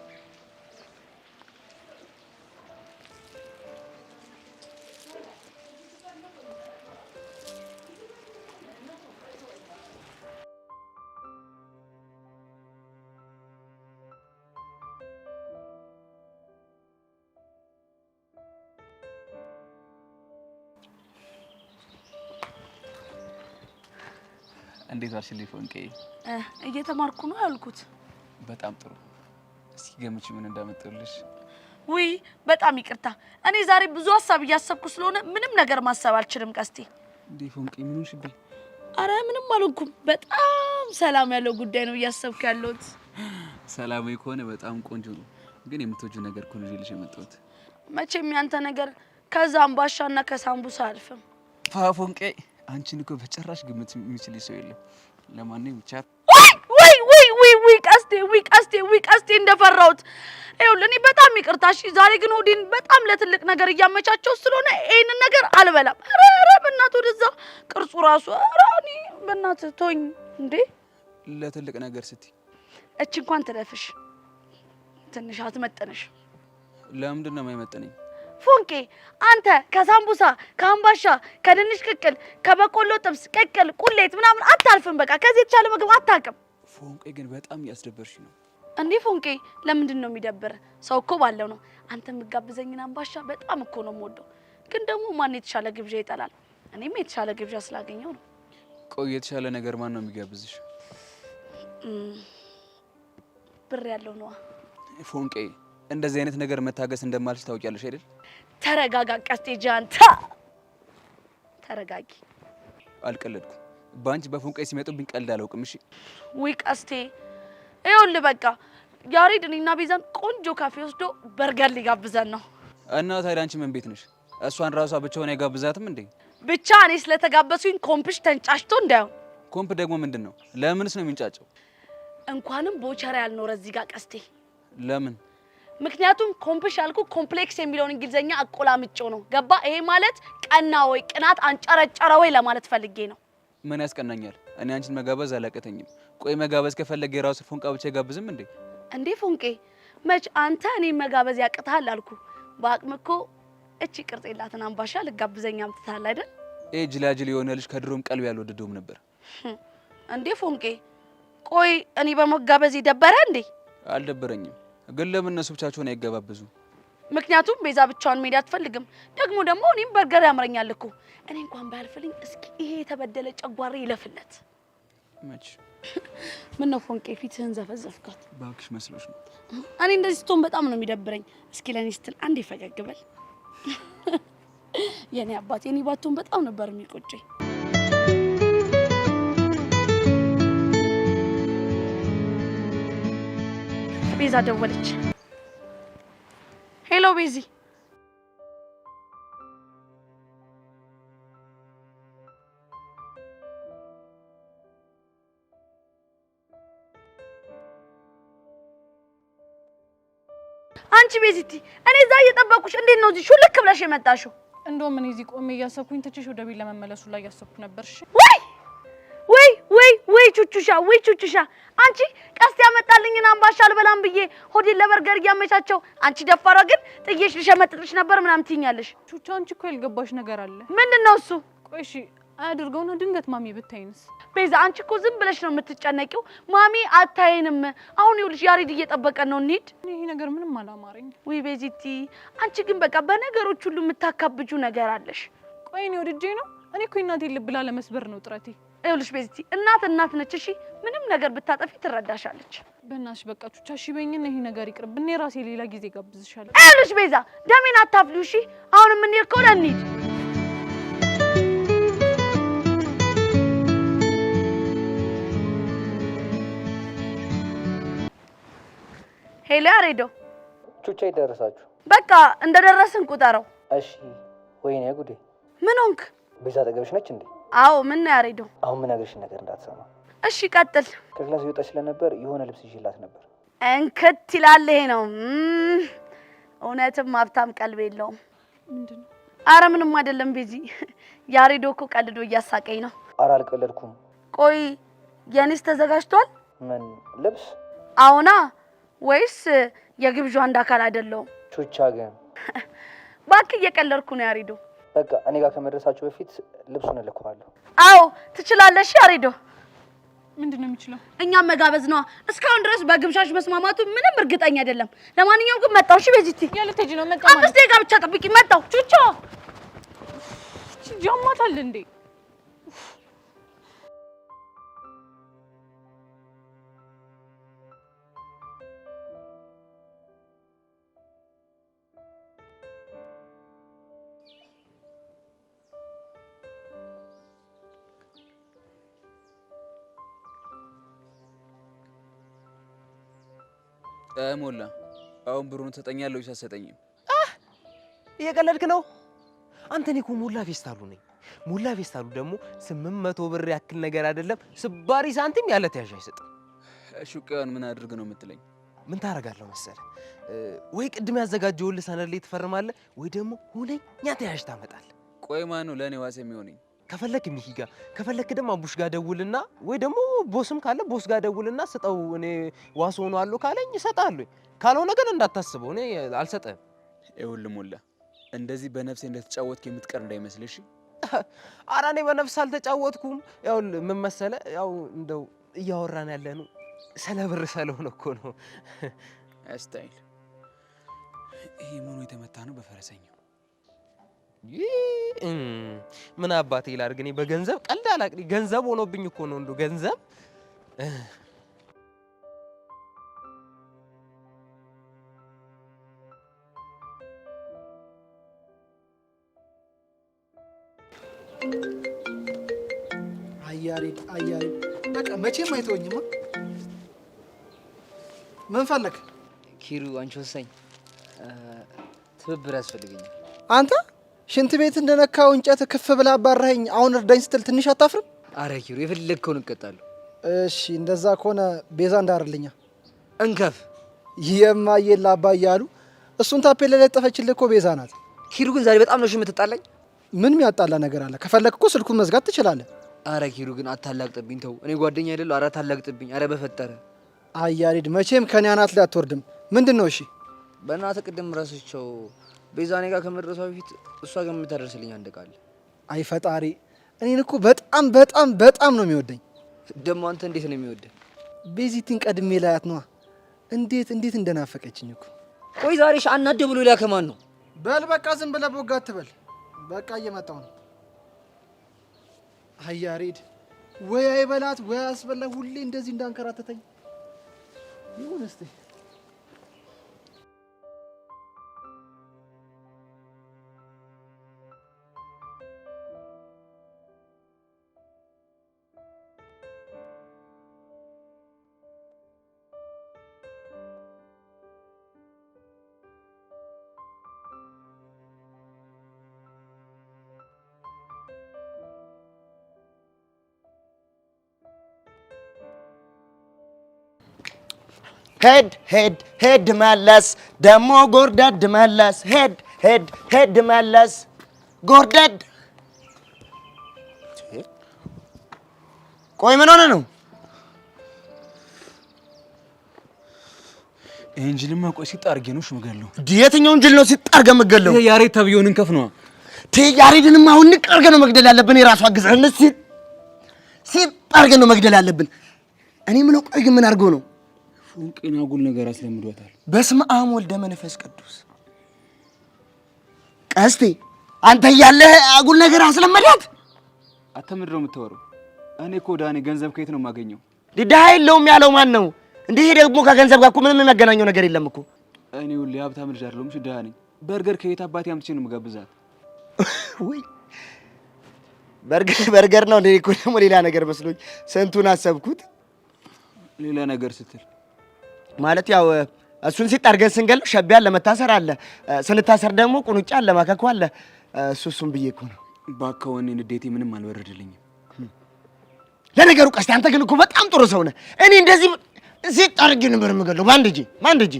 እንዴት ዋልሽልኝ ፎንቄ? እየተማርኩ ነው ያልኩት። በጣም ጥሩ። እስኪ ገምቺ ምን እንዳመጣልሽ። ውይ በጣም ይቅርታ። እኔ ዛሬ ብዙ ሀሳብ እያሰብኩ ስለሆነ ምንም ነገር ማሰብ አልችልም። ቀስቴ እንዴ ፎንቄ ምን ሆንሽብኝ? አረ ምንም አልሆንኩም። በጣም ሰላም ያለው ጉዳይ ነው እያሰብኩ ያለሁት። ሰላማዊ ከሆነ በጣም ቆንጆ ነው። ግን የምትወጂው ነገር እኮ ነው ይዤልሽ የመጣሁት። መቼም ያንተ ነገር ከዛ አምባሻና ከሳምቡሳ አልፈም። ፎንቄ አንቺን እኮ በጭራሽ ግምት የሚችል ሰው የለም። ለማንኛውም ብቻ ቀስቴ እንደፈራሁት። ይኸውልህ እኔ በጣም ይቅርታ እሺ። ዛሬ ግን ሆዴን በጣም ለትልቅ ነገር እያመቻቸው ስለሆነ ይሄንን ነገር አልበላም። ኧረ በእናትህ ወደዛ ቅርጹ ራሱ ኧረ እኔ በእናትህ ተወኝ እንዴ። ለትልቅ ነገር ስትይ እቺ እንኳን ትለፍሽ ትንሽ አትመጠነሽ። ለምንድን ነው የማይመጠነኝ? ፎንቄ አንተ ከሳምቡሳ ከአምባሻ ከድንች ቅቅል ከበቆሎ ጥብስ ቅቅል ቁሌት ምናምን አታልፍም። በቃ ከዚህ የተሻለ ምግብ አታውቅም። ፎንቄ ግን በጣም እያስደበርሽ ነው። እንዴ ፎንቄ ለምንድን ነው የሚደብር? ሰው እኮ ባለው ነው። አንተ የምጋብዘኝን አምባሻ በጣም እኮ ነው የምወደው። ግን ደግሞ ማን የተሻለ ግብዣ ይጠላል? እኔም የተሻለ ግብዣ ስላገኘው ነው። ቆይ የተሻለ ነገር ማን ነው የሚጋብዝሽ? ብር ያለው ነዋ። ፎንቄ እንደዚህ አይነት ነገር መታገስ እንደማልሽ ታውቂያለሽ አይደል? ተረጋጋ ቀስቴ ጃንታ ተረጋጊ። አልቀለድኩም። ባንቺ በፎንቄ ሲመጡብኝ ቀልድ አላውቅም። እሺ ውይ ቀስቴ ይኸውልህ በቃ ያሬድ እኔና ቤዛን ቆንጆ ካፌ ወስዶ በርገር ሊጋብዘን ነው። እና ታዲያ አንቺ ምን ቤት ነሽ? እሷን ራሷ ብቻውን አይጋብዛትም እንዴ? ብቻ እኔ ስለተጋበዝኩኝ ኮምፕሽ ተንጫጭቶ እንዳይሆን። ኮምፕ ደግሞ ምንድን ነው? ለምንስ ነው የሚንጫጨው? እንኳንም ቦቸራ ያልኖረ እዚህ ጋር ቀስቴ። ለምን? ምክንያቱም ኮምፕሽ ያልኩ ኮምፕሌክስ የሚለውን እንግሊዘኛ አቆላምጬው ነው። ገባ? ይሄ ማለት ቀና ወይ ቅናት አንጨረጨረ ወይ ለማለት ፈልጌ ነው። ምን ያስቀናኛል? እኔ አንቺን መጋበዝ አላቀተኝም። ቆይ መጋበዝ ከፈለገ የራሱ ፎንቃ ብቻ አይጋብዝም እንዴ? እንዴ ፎንቄ መች አንተ እኔ መጋበዝ ያቅታል አልኩ። በአቅም እኮ እቺ ቅርጽ የላትን አምባሻ ልጋብዘኛ አምጥታል አይደል? ጅላጅል የሆነ ልጅ ከድሮም ቀልብ ያልወደደውም ነበር። እንዴ ፎንቄ ቆይ እኔ በመጋበዝ ይደበረ እንዴ? አልደበረኝም። ግን ለምን እነሱ ብቻቸውን አይገባበዙ? ምክንያቱም ቤዛ ብቻዋን መሄድ አትፈልግም። ደግሞ እኔም በርገር ያምረኛል እኮ። እኔ እንኳን ባያልፍልኝ እስኪ ይሄ የተበደለ ጨጓራ ይለፍለት። መች ምን ነው ፎንቄ ፊትህን ዘፈዘፍካት? ባክሽ መስሎሽ ነው። እኔ እንደዚህ ስትሆን በጣም ነው የሚደብረኝ። እስኪ ለኔ ስትል አንዴ ፈገግ በል። የኔ አባት የኔ ባትሆን በጣም ነበር የሚቆጨኝ። ቤዛ ደወለች። ሄሎ ቤዚ። ቤዚቲ እኔ እዛ እየጠበኩሽ እንዴት ነው እዚህ ሹልክ ብለሽ የመጣሽው? እንደውም እኔ እዚህ ቆሜ እያሰብኩኝ ትችሽ ወደ ቤት ለመመለሱ ላይ እያሰብኩ ነበር። እሺ ወይ ቹቹሻ አንቺ ቀስት ያመጣልኝን አምባሻ አልበላም ብዬ ሆዴን ለበርገር እያመቻቸው አንቺ ደፋሯ ግን ጥዬሽ ልሸመጥጥሽ ነበር ምናምን ትይኛለሽ። ቹቹ አንቺ እኮ ያልገባሽ ነገር አለ። ምንድነው እሱ? ቆይ እሺ አያድርገውና ድንገት ማሚ ብታይንስ? ቤዛ አንቺ እኮ ዝም ብለሽ ነው የምትጨነቂው። ማሚ አታይንም። አሁን ይኸውልሽ ያሬድ እየጠበቀን ነው፣ እንሂድ። ይሄ ነገር ምንም አላማረኝ። ውይ ቤዚቲ አንቺ ግን በቃ በነገሮች ሁሉ የምታካብጁ ነገር አለሽ። ቆይ እኔ ወድጄ ነው? እኔ እኮ እናቴን ልብ ላለመስበር ነው ጥረቴ። ይኸውልሽ ቤዚቲ እናት ነች። እሺ ምንም ነገር ብታጠፊ ትረዳሻለች። በእናትሽ በቃ ቹቻ እሺ በይኝና ይሄ ነገር ይቅርብ። እኔ ራሴ ሌላ ጊዜ ጋብዝሻለሁ። ይኸውልሽ ቤዛ ደሜን አታፍሊው። እሺ አሁን የምንሄድ ከሆነ እንሂድ። ሄሎ ያሬዶ፣ ቹቻ ይደረሳችሁ? በቃ እንደደረስን ቁጠረው። እሺ። ወይኔ ጉዴ! ምን ሆንክ? ቤዛ አጠገብሽ ነች እንዴ? አዎ። ምን ነው ያሬዶ? አሁን ምን ነገርሽ ነገር እንዳትሰማ። እሺ ቀጥል። ከክላስ ይወጣ ስለነበር የሆነ ልብስ ይዤላት ነበር። እንክት ይላል። ይሄ ነው እውነትም ሀብታም ቀልብ የለውም። ምንድነው? አረ ምንም አይደለም ቤዚ፣ ያሬዶ እኮ ቀልዶ እያሳቀኝ ነው። አረ አልቀለድኩም። ቆይ የኔስ ተዘጋጅቷል? ምን ልብስ? አዎና። ወይስ የግብዣው አንድ አካል አይደለም? ቹቻ ግን እባክህ እየቀለድኩ ነው ያሬዶ። በቃ እኔ ጋር ከመድረሳችሁ በፊት ልብሱን እልከዋለሁ። አዎ ትችላለሽ ያሬዶ። ምንድነው የሚችለው? እኛም መጋበዝ ነው። እስካሁን ድረስ በግብዣሽ መስማማቱ ምንም እርግጠኛ አይደለም። ለማንኛውም ግን መጣው። እሺ ቤዚቲ ያለ ተጂ ነው መጣው። 5 ደቂቃ ብቻ ጠብቂ። መጣው። ቹቻ ጃማታል እንዴ? ሞላ አሁን ብሩን ትሰጠኛለህ ወይስ አትሰጠኝም? እየቀለድክ ነው አንተ? እኔ እኮ ሞላ ፌስታሉ ነኝ። ሞላ ፌስታሉ ደግሞ 800 ብር ያክል ነገር አይደለም፣ ስባሪ ሳንቲም ያለ ተያዥ አይሰጥም። እሺ ቀን ምን አድርግ ነው የምትለኝ? ምን ታረጋለህ መሰለህ? ወይ ቅድም ያዘጋጀውልህ ሰነድ ላይ ትፈርማለህ፣ ወይ ደግሞ ሁነኛ ተያዥ ታመጣለህ። ቆይ ማን ነው ለኔ ዋስ የሚሆነኝ? ከፈለክ ሚኪ ጋር፣ ከፈለክ ደግሞ አቡሽ ጋር ደውልና፣ ወይ ደግሞ ቦስም ካለ ቦስ ጋር ደውልና ስጠው። እኔ ዋስ ሆኗለሁ ካለኝ እሰጥሃለሁ፣ ካልሆነ ግን እንዳታስበው እኔ አልሰጥህም። ይኸውልህ ሞላ እንደዚህ በነፍሴ እንደተጫወትክ የምትቀር እንዳይመስልሽ። ኧረ እኔ በነፍስ አልተጫወትኩም። ያው ምን መሰለህ፣ ያው እንደው እያወራን ያለነው ስለ ብር ስለሆነ እኮ ነው። ስታይል ይሄ ምኑ የተመታ ነው በፈረሰኛው? ምን አባቴ ላድርግ እኔ በገንዘብ ቀልድ አላውቅም። ገንዘብ ሆኖብኝ እኮ ነው እንደው ገንዘብ አያሪ በቃ መቼም አይተወኝማ። ምን ፈለክ? ኪሩ አንቺ ወሳኝ ትብብር ያስፈልገኛል። አንተ ሽንት ቤት እንደነካው እንጨት ክፍ ብላ አባራኸኝ አሁን እርዳኝ ስትል ትንሽ አታፍርም? አረ ኪሩ የፈለግከውን እቀጣለሁ። እሺ እንደዛ ከሆነ ቤዛ እንዳርልኛ እንከፍ የማየላ አባዬ አሉ። እሱን ታፔላ ላይ ጠፈችልህ እኮ ቤዛ ናት። ኪሩ ግን ዛሬ በጣም ነው የምትጣላኝ። ምን የሚያጣላ ነገር አለ? ከፈለክ እኮ ስልኩን መዝጋት ትችላለህ። አረ ኪሩ ግን አታላግጥብኝ፣ ተው። እኔ ጓደኛ አይደለሁ። አረ አታላግጥብኝ። አረ በፈጠረ አያሪድ መቼም ከኔ አናት ላይ አትወርድም። ምንድን ነው? እሺ በእናትህ ቅድም ረስቸው ቤዛ እኔ ጋር ከመድረሷ በፊት እሷ ጋር የምታደርስልኝ አንድ ቃል። አይ ፈጣሪ፣ እኔን እኮ በጣም በጣም በጣም ነው የሚወደኝ። ደግሞ አንተ እንዴት ነው የሚወደኝ? ቤዚቲን ቀድሜ ላያት ነዋ። እንዴት እንደናፈቀችኝ እኮ። ቆይ ዛሬ አናደ ብሎ ሊያከማን ነው? በል በቃ ዝም ብለህ ቦጋ አትበል። በቃ እየመጣሁ ነው። አያሪድ ወይ አይበላት ወይ አስበላ። ሁሌ እንደዚህ እንዳንከራተተኝ ይሁን እስቲ። ሄድ ሄድ ሄድ መለስ ደሞ ጎርደድ መለስ ሄድ ሄድ ሄድ መለስ ጎርደድ። ቆይ ምን ሆነ ነው? ይሄን ጅልማ ቆይ ሲጣርጌ ነው ሽምገለው። የትኛውን ጅል ነው ሲጣርገ መገለው? ይሄ ያሬድ ተብየውን እንከፍ ነው። ያሬድንማ አሁን ንቀርገ ነው መግደል ያለብን። የራሱ አግዘህነት ሲጣርገ ነው መግደል ያለብን። እኔ ምለው ቆይ ግን ምን አድርገው ነው? ፎንቄና አጉል ነገር አስለምዷታል። በስመ አብ ወልደ መንፈስ ቅዱስ። ቀስቴ አንተ እያለህ አጉል ነገር አስለመዳት? አንተ ምንድን ነው የምታወራው? እኔ እኮ ዳኔ ገንዘብ ከየት ነው የማገኘው? ድሃ የለውም ያለው ማን ነው? እንዲህ ደግሞ ከገንዘብ ጋር እኮ ምንም የሚያገናኘው ነገር የለም እኮ። እኔ ሁሌ ሀብታም ልጅ አይደለሁም። እሺ ድሃ ነኝ። በርገር ከየት አባቴ አምጥቼ ነው የምጋብዛት? ወይ በርገር ነው እንዴ? እኮ ደግሞ ሌላ ነገር መስሎኝ ስንቱን አሰብኩት። ሌላ ነገር ስትል ማለት ያው እሱን ሲጣርገን ስንገለው ሸቤ አለ፣ መታሰር አለ፣ ስንታሰር ደግሞ ቁንጫ አለ፣ ማከኩ አለ። እሱን ብዬ እኮ ነው። ባካወኔ ንዴቴ ምንም አልበረደልኝም። ለነገሩ ቀስቴ አንተ ግን እኮ በጣም ጥሩ ሰው ነህ። እኔ እንደዚህ ሲጣርግ ነበር የምገለው ባንድ እጄ።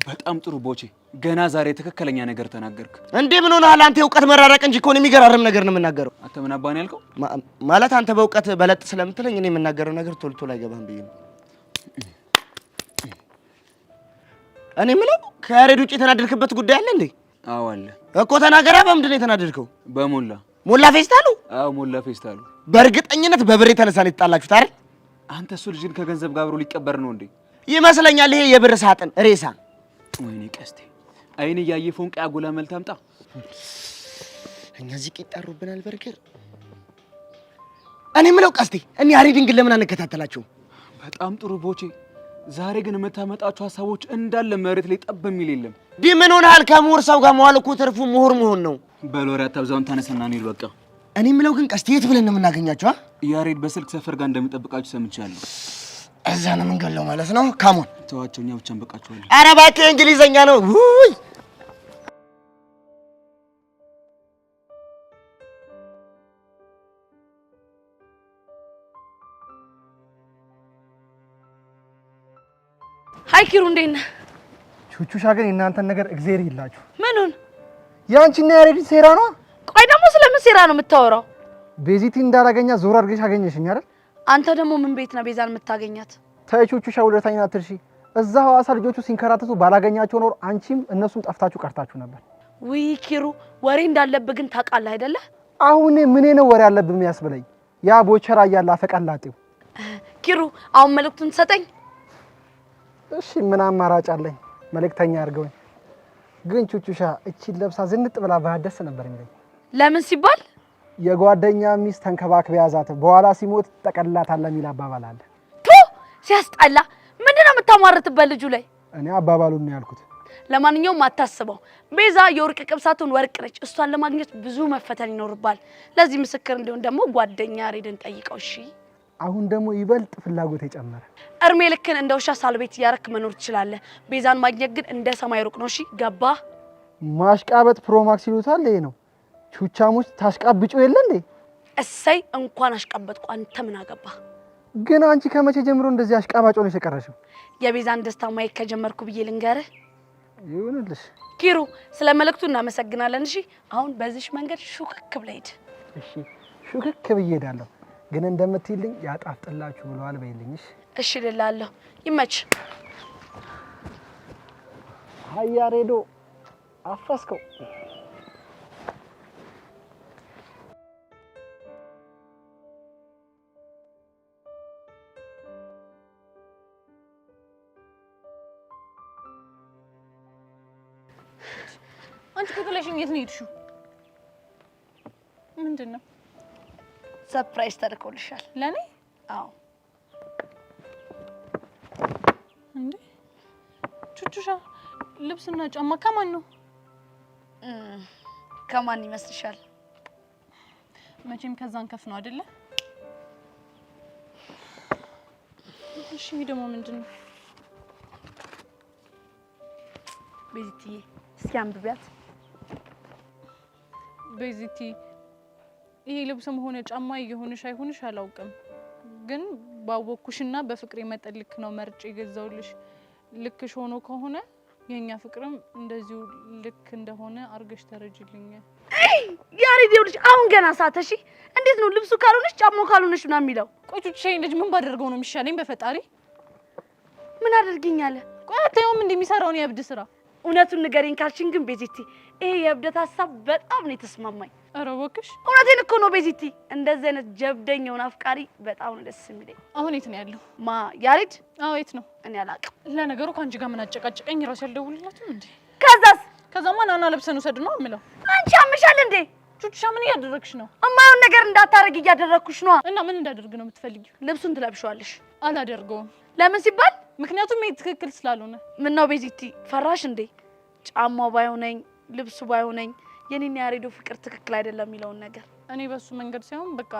በጣም ጥሩ ቦቼ፣ ገና ዛሬ ትክክለኛ ነገር ተናገርክ። እንዴ ምን ሆነሃል አንተ? የእውቀት መራራቅ እንጂ እኮ ነው የሚገራርም ነገር ነው የምናገረው። አንተ ምን አባን ያልከው? ማለት አንተ በእውቀት በለጥ ስለምትለኝ እኔ የምናገረው ነገር ቶሎ ቶሎ አይገባም ብዬ ነው። እኔ የምለው ከያሬድ ውጭ የተናደድክበት ጉዳይ አለ እንዴ? አዎ አለ እኮ። ተናገራ። በምንድን ነው የተናደድከው? ሞላ ፌስታሉ? አዎ ሞላ ፌስታሉ። በእርግጠኝነት በብር የተነሳ ነው የተጣላችሁት አይደል? አንተ እሱ ልጅን ከገንዘብ ጋር አብሮ ሊቀበር ነው እንዴ? ይመስለኛል። ይሄ የብር ሳጥን ሬሳ። ወይኔ ቀስቴ፣ አይኔ እያየ ፎንቃ ያጎላ መልት አምጣ። እኛ እዚህ ይጣሩብናል በርገር። እኔ የምለው ቀስቴ፣ እኔ ያሬድን ግን ለምን አንከታተላቸውም? በጣም ጥሩ ቦቼ። ዛሬ ግን የምታመጣቸው ሀሳቦች እንዳለ መሬት ላይ ጠብ የሚል የለም። ምን ሆነሃል? ከምሁር ሰው ጋር መዋል እኮ ትርፉ ምሁር መሆን ነው። በሎሪ አታብዛውን፣ ተነስና እንሂድ በቃ። እኔ የምለው ግን ቀስቴ፣ የት ብለን ነው የምናገኛቸው? ያሬድ በስልክ ሰፈር ጋር እንደሚጠብቃችሁ ሰምቻለሁ። እዛ ነው የምንገለው ማለት ነው። ካሞን ተዋቸው፣ እኛ ብቻ እንበቃቸዋለን። ኧረ እባክህ እንግሊዘኛ ነው። ውይ ሀይ ኪሩ፣ እንዴት ነህ? ቹቹሻ ግን የእናንተን ነገር እግዜር ይላችሁ። ምኑን? ያንቺና ያሬድን ሴራ ነው። ቆይ ደግሞ ስለምን ሴራ ነው የምታወራው? ቤዚቲ እንዳላገኛ ዞር አድርገሽ አገኘሽኝ አይደል? አንተ ደግሞ ምን ቤት ነው ቤዛን የምታገኛት? ተይ ቹቹሻ፣ ውለታኝ አትርሺ። እዛ ሐዋሳ ልጆቹ ሲንከራተቱ ባላገኛቸው ኖር አንቺም እነሱም ጠፍታችሁ ቀርታችሁ ነበር። ውይ ኪሩ፣ ወሬ እንዳለብህ ግን ታውቃለህ አይደለ? አሁን ምን ነው ወሬ ያለብህ የሚያስብለኝ? ያ ቦቸራ እያለ አፈቀላጤው። ኪሩ፣ አሁን መልእክቱን ትሰጠኝ? እሺ ምን አማራጭ አለኝ? መልእክተኛ አድርገውኝ። ግን ቹቹሻ እቺን ለብሳ ዝንጥ ብላ ባደስ ነበር የሚለኝ። ለምን ሲባል የጓደኛ ሚስት ተንከባክበ ያዛት በኋላ ሲሞት ጠቀልላታለህ የሚል አባባል አለ። ቱ ሲያስጠላ! ምንድነው የምታሟርትበት ልጁ ላይ? እኔ አባባሉን ነው ያልኩት። ለማንኛውም አታስበው፣ ቤዛ የወርቅ ቅብሳቱን ወርቅ ነች። እሷን ለማግኘት ብዙ መፈተን ይኖርባል። ለዚህ ምስክር እንዲሆን ደግሞ ጓደኛ ያሬድን ጠይቀው። እሺ አሁን ደግሞ ይበልጥ ፍላጎት የጨመረ። እርሜ ልክን እንደ ውሻ ሳልቤት እያረክ መኖር ትችላለህ። ቤዛን ማግኘት ግን እንደ ሰማይ ሩቅ ነው። እሺ ገባ? ማሽቃበጥ ፕሮማክስ ይሉታል። ይሄ ነው። ቹቻሞች ታሽቃብጩ የለ እንዴ? እሰይ እንኳን አሽቃበጥኩ። አንተ ምን አገባ? ግን አንቺ ከመቼ ጀምሮ እንደዚህ አሽቃባጭ ሆነሽ የቀረሽው? የቤዛን ደስታ ማየት ከጀመርኩ ብዬ ልንገርህ። ይሁንልሽ ኪሩ፣ ስለ መልእክቱ እናመሰግናለን። እሺ አሁን በዚህ መንገድ ሹክክ ብለህ ሂድ። እሺ ሹክክ ብዬ ሄዳለሁ። ግን እንደምትይልኝ ያጣፍጥላችሁ ብለዋል በይልኝ። እሺ ልላለሁ። ይመች። ሀያ ሬዶ አፈስከው። አንቺ ከተለሽኝ የት ነው የሄድሽው? ምንድን ነው? ሰርፕራይዝ ተልኮልሻል። ለኔ? አዎ። እንዴ ቹቹሻ፣ ልብስና ጫማ ከማን ነው? ከማን ይመስልሻል? መቼም ከዛን ከፍ ነው አይደለ? እሺ ደግሞ ምንድን ነው? ቤዚትዬ እስኪ አንብቢያት። ቤዚቲ፣ ይሄ ልብስም ሆነ ጫማ እየሆንሽ አይሆንሽ አላውቅም፣ ግን ባወኩሽና በፍቅሬ መጠን ልክ ነው መርጬ የገዛውልሽ። ልክሽ ሆኖ ከሆነ የኛ ፍቅርም እንደዚሁ ልክ እንደሆነ አርገሽ ተረጅልኝ። ያሬድ ይኸውልሽ አሁን ገና ሳተሽ እንዴት ነው ልብሱ ካልሆነሽ ጫማው ካልሆነሽ ነው የሚለው? ቆይ ቹቹሻዬ ልጅ ምን ባደርገው ነው የሚሻለኝ? በፈጣሪ ምን አድርጊኛለህ? ቆይ አታየውም እንደሚሰራውን የእብድ ስራ? እውነቱን ንገሪኝ ካልሽኝ ግን ቤዚቲ ይሄ የእብደት ሀሳብ በጣም ነው የተስማማኝ። ኧረ እባክሽ እውነቴን እኮ ነው ቤዚቲ። እንደዚህ አይነት ጀብደኛውን አፍቃሪ በጣም ነው ደስ የሚለኝ። አሁን የት ነው ያለው? ማ ያሬድ? አዎ የት ነው? እኔ አላውቅም። ለነገሩ ከአንቺ ጋር ምን አጨቃጨቀኝ? ራሱ ያልደውልላትም እንዴ? ከዛማ ናና ለብሰን ውሰድ ነው የምለው። አንቺ አምሻል እንዴ? ቹቹሻ ምን እያደረግሽ ነው? እማየውን ነገር እንዳታረግ እያደረግኩሽ ነው። እና ምን እንዳደርግ ነው የምትፈልጊው? ልብሱን ትለብሺዋለሽ። አላደርገውም። ለምን ሲባል? ምክንያቱም ይሄ ትክክል ስላልሆነ። ምን ነው ቤዚቲ ፈራሽ እንዴ? ጫማው ባይሆነኝ ልብሱ ባይሆነኝ የኔና ያሬዶ ፍቅር ትክክል አይደለም የሚለውን ነገር እኔ በሱ መንገድ ሳይሆን በቃ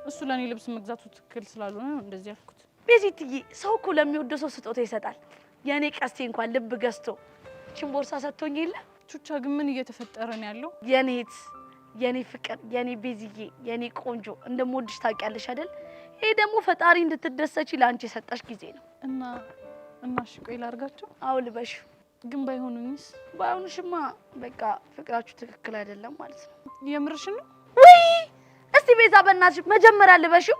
እሱ ለኔ ልብስ መግዛቱ ትክክል ስላልሆነ ነው እንደዚህ ያልኩት። ቤዚትዬ ሰው እኮ ለሚወደው ሰው ስጦታ ይሰጣል። የኔ ቀስቴ እንኳን ልብ ገዝቶ ቺን ቦርሳ ሰጥቶኝ የለ። ቹቻ ግን ምን እየተፈጠረ ነው ያለው? የኔት የኔ ፍቅር የኔ ቤዚዬ የኔ ቆንጆ እንደምወድሽ ታውቂያለሽ አይደል? ይሄ ደግሞ ፈጣሪ እንድትደሰቺ ለአንቺ የሰጠሽ ጊዜ ነው። እና እሺ ቆይ ላድርጋቸው? አዎ ልበሽ። ግን ባይሆኑኝስ? ባይሆኑሽማ በቃ ፍቅራችሁ ትክክል አይደለም ማለት ነው። የምርሽ ነው? ወይ እስቲ ቤዛ በእናትሽ መጀመሪያ ልበሽው።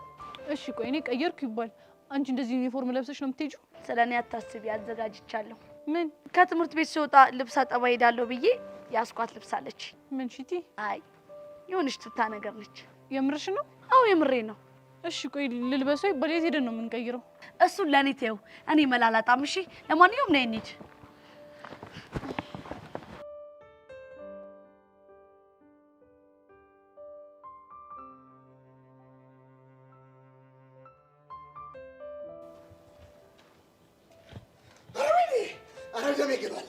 እሺ ቆይ እኔ ቀየርኩ ይባል አንቺ እንደዚህ ዩኒፎርም ለብሰሽ ነው የምትሄጂው? ስለኔ አታስቢ፣ አዘጋጅቻለሁ። ምን? ከትምህርት ቤት ሲወጣ ልብስ አጠባ ሄዳለሁ ብዬ ያስኳት ልብስ አለች። ምን ሽቲ? አይ የሆነች ቱታ ነገር ነች። የምርሽ ነው? አዎ የምሬ ነው። እሺ ቆይ ልልበሰው ይባል የት ሄደን ነው የምንቀይረው? እሱን ለኔ ተይው፣ እኔ መላላጣም። እሺ ለማንኛውም ነይ እንሂድ። ኧረ ደሜ ገሏል።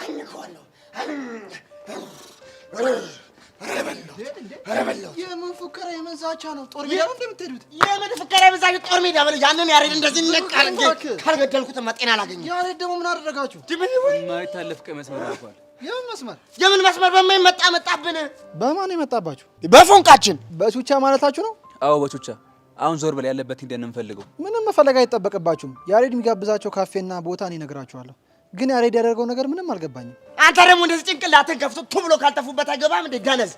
አኝከዋለሁ። ኧረ በላው። የምን ፉከራ የምን ዛቻ ነው? ጦር ሜዳ ነው እንደምትሄዱት? የምን ፉከራ የምን ዛቻ? ጦር ሜዳ በለው። ያንን ያሬድ እንደዚህ ነቃል እንጂ ካልገደልኩትማ ጤና አላገኘም። ያሬድ ደግሞ ምን አደረጋችሁ? የማይታለፍ ቀይ መስመር አልፏል። የምን መስመር? የምን መስመር? በማን መጣብን? በማን የመጣባችሁ? በፎንቃችን። በቹቻ ማለታችሁ ነው? አዎ በቹቻ። አሁን ዞር በል፣ ያለበት ሂደን እንፈልገው። ምንም መፈለግ አይጠበቅባችሁም። ያሬድ የሚጋብዛቸው ካፌና ቦታ እኔ እነግራችኋለሁ። ግን ያሬድ ያደረገው ነገር ምንም አልገባኝም። አንተ ደግሞ እንደዚህ ጭንቅላትን ከፍቶ ቱ ብሎ ካልተፉበት አይገባም እንዴ? ገነዝ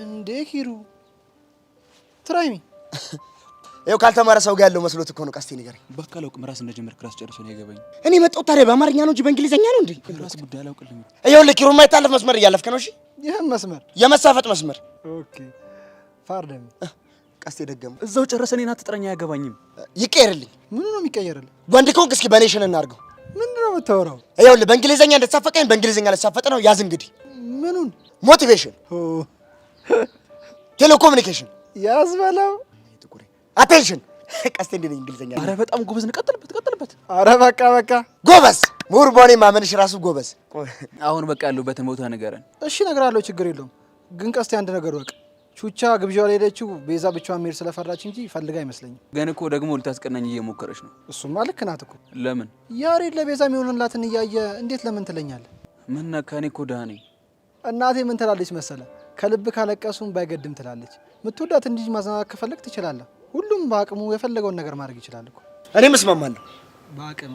እንዴ ኪሩ ትራይሚ ይኸው ካልተማረ ሰው ጋር ያለው መስሎት እኮ ነው። ቀስቴ ንገረኝ። በቃ አላውቅም። ራስ እንደጀመርክ ራስ ጨርሶ ነው የገባኝ። እኔ መጣሁት ታዲያ በአማርኛ ነው እንጂ በእንግሊዘኛ ነው እንዴ? ራስ ጉዳይ አላውቅልኝ። ይኸውልህ ኪሩ የማይታለፍ መስመር እያለፍክ ነው። እሺ ይሄን መስመር የመሳፈጥ መስመር። ኦኬ ፋርደም ቀስቴ ደገሙ። እዛው ጨረሰ። እኔን አትጥረኛ፣ አያገባኝም። ይቀየርልኝ። ምኑ ነው የሚቀየርልህ? ወንድ ከሆንክ እስኪ በኔሽን እናድርገው። ምንድን ነው የምታወራው? ይኸውልህ በእንግሊዘኛ እንደተሳፈቀኝ በእንግሊዘኛ ልሳፈጥ ነው። ያዝ እንግዲህ። ምኑን? ሞቲቬሽን፣ ቴሌኮሙኒኬሽን ያዝ በለው። አቴንሽን። ቀስቴ እንደ እንግሊዘኛ። አረ በጣም ጎበዝ ነው። ቀጥልበት። አረ በቃ ጎበዝ። ምሁር በሆኔ ማመንሽ ራሱ ጎበዝ። አሁን በቃ ያለሁበትን ቦታ ንገረን። እሺ እነግርሃለሁ፣ ችግር የለውም። ግን ቀስቴ አንድ ነገር ወቅ ቹቻ ግብዣው ላይ ሄደችው ቤዛ ብቻዋን መሄድ ስለፈራች እንጂ ፈልጋ አይመስለኝም። ግን እኮ ደግሞ ልታስቀናኝ እየሞከረች ነው። እሱማ ልክ ናት እኮ። ለምን? ያሬድ ለቤዛ የሚሆንላትን እያየ እንዴት ለምን ትለኛለህ? ምን ነካ? እኔ እኮ ደህና ነኝ። እናቴ ምን ትላለች መሰለ? ከልብ ካለቀሱም ባይገድም ትላለች። ምትወዳት እንዲህ ማዝናናት ከፈለግ ትችላለህ። ሁሉም በአቅሙ የፈለገውን ነገር ማድረግ ይችላል እኮ። እኔም እስማማለሁ። በአቅም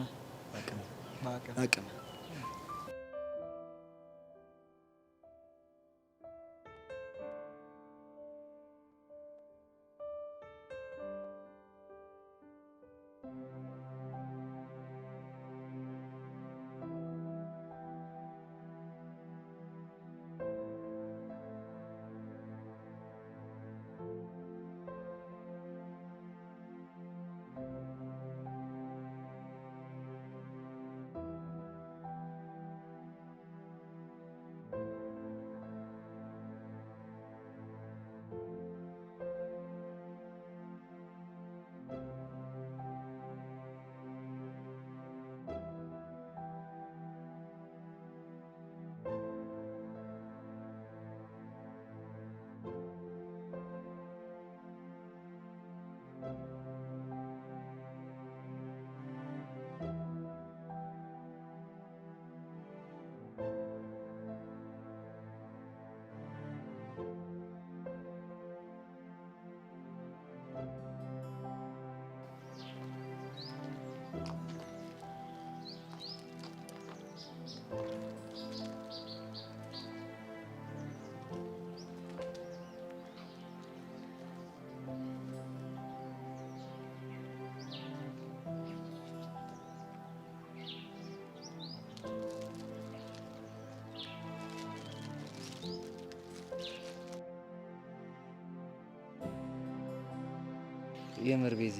የምር ቤዚ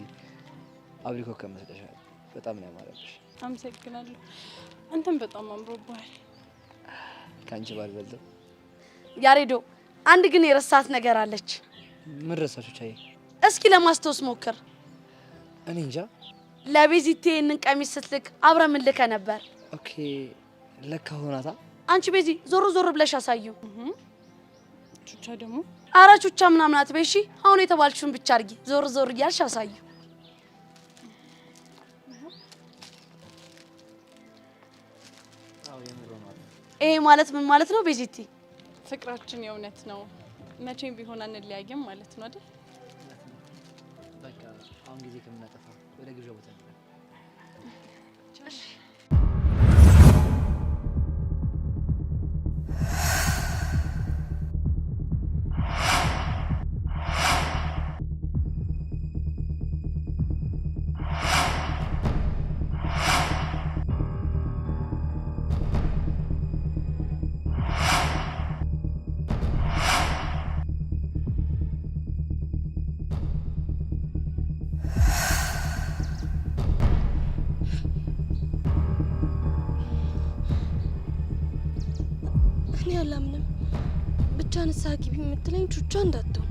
አብሪኮ ከመስጠሻል በጣም ነው ያማረብሽ። አመሰግናለሁ። አንተም በጣም አምሮብሃል። ካንቺ ባልበልጥ ያሬዶ አንድ ግን የረሳት ነገር አለች። ምን ረሳችሁ ቻይ? እስኪ ለማስታወስ ሞክር። እኔ እንጃ። ለቤዚቴ እንን ቀሚስ ስትልክ አብረ ምን ልከ ነበር? ኦኬ ለካ ሆናታ። አንቺ ቤዚ ዞር ዞር ብለሽ አሳዩ። ቹቻ ደግሞ አረ ቹቻ ምናምን አትበይ እሺ። አሁን የተባልሽውን ብቻ አድርጊ። ዞር ዞር እያልሽ አሳዩ። ይሄ ማለት ምን ማለት ነው ቤዚቲ? ፍቅራችን የእውነት ነው። መቼም ቢሆን አንለያየም ማለት ነው አይደል? በቃ አሁን ጊዜ ከምናጠፋ ወደ ግብዣ ቦታ እንሄድ። እኔ አላምንም። ብቻ ንስሐ ግቢ የምትለኝ ቹቻ እንዳትሆን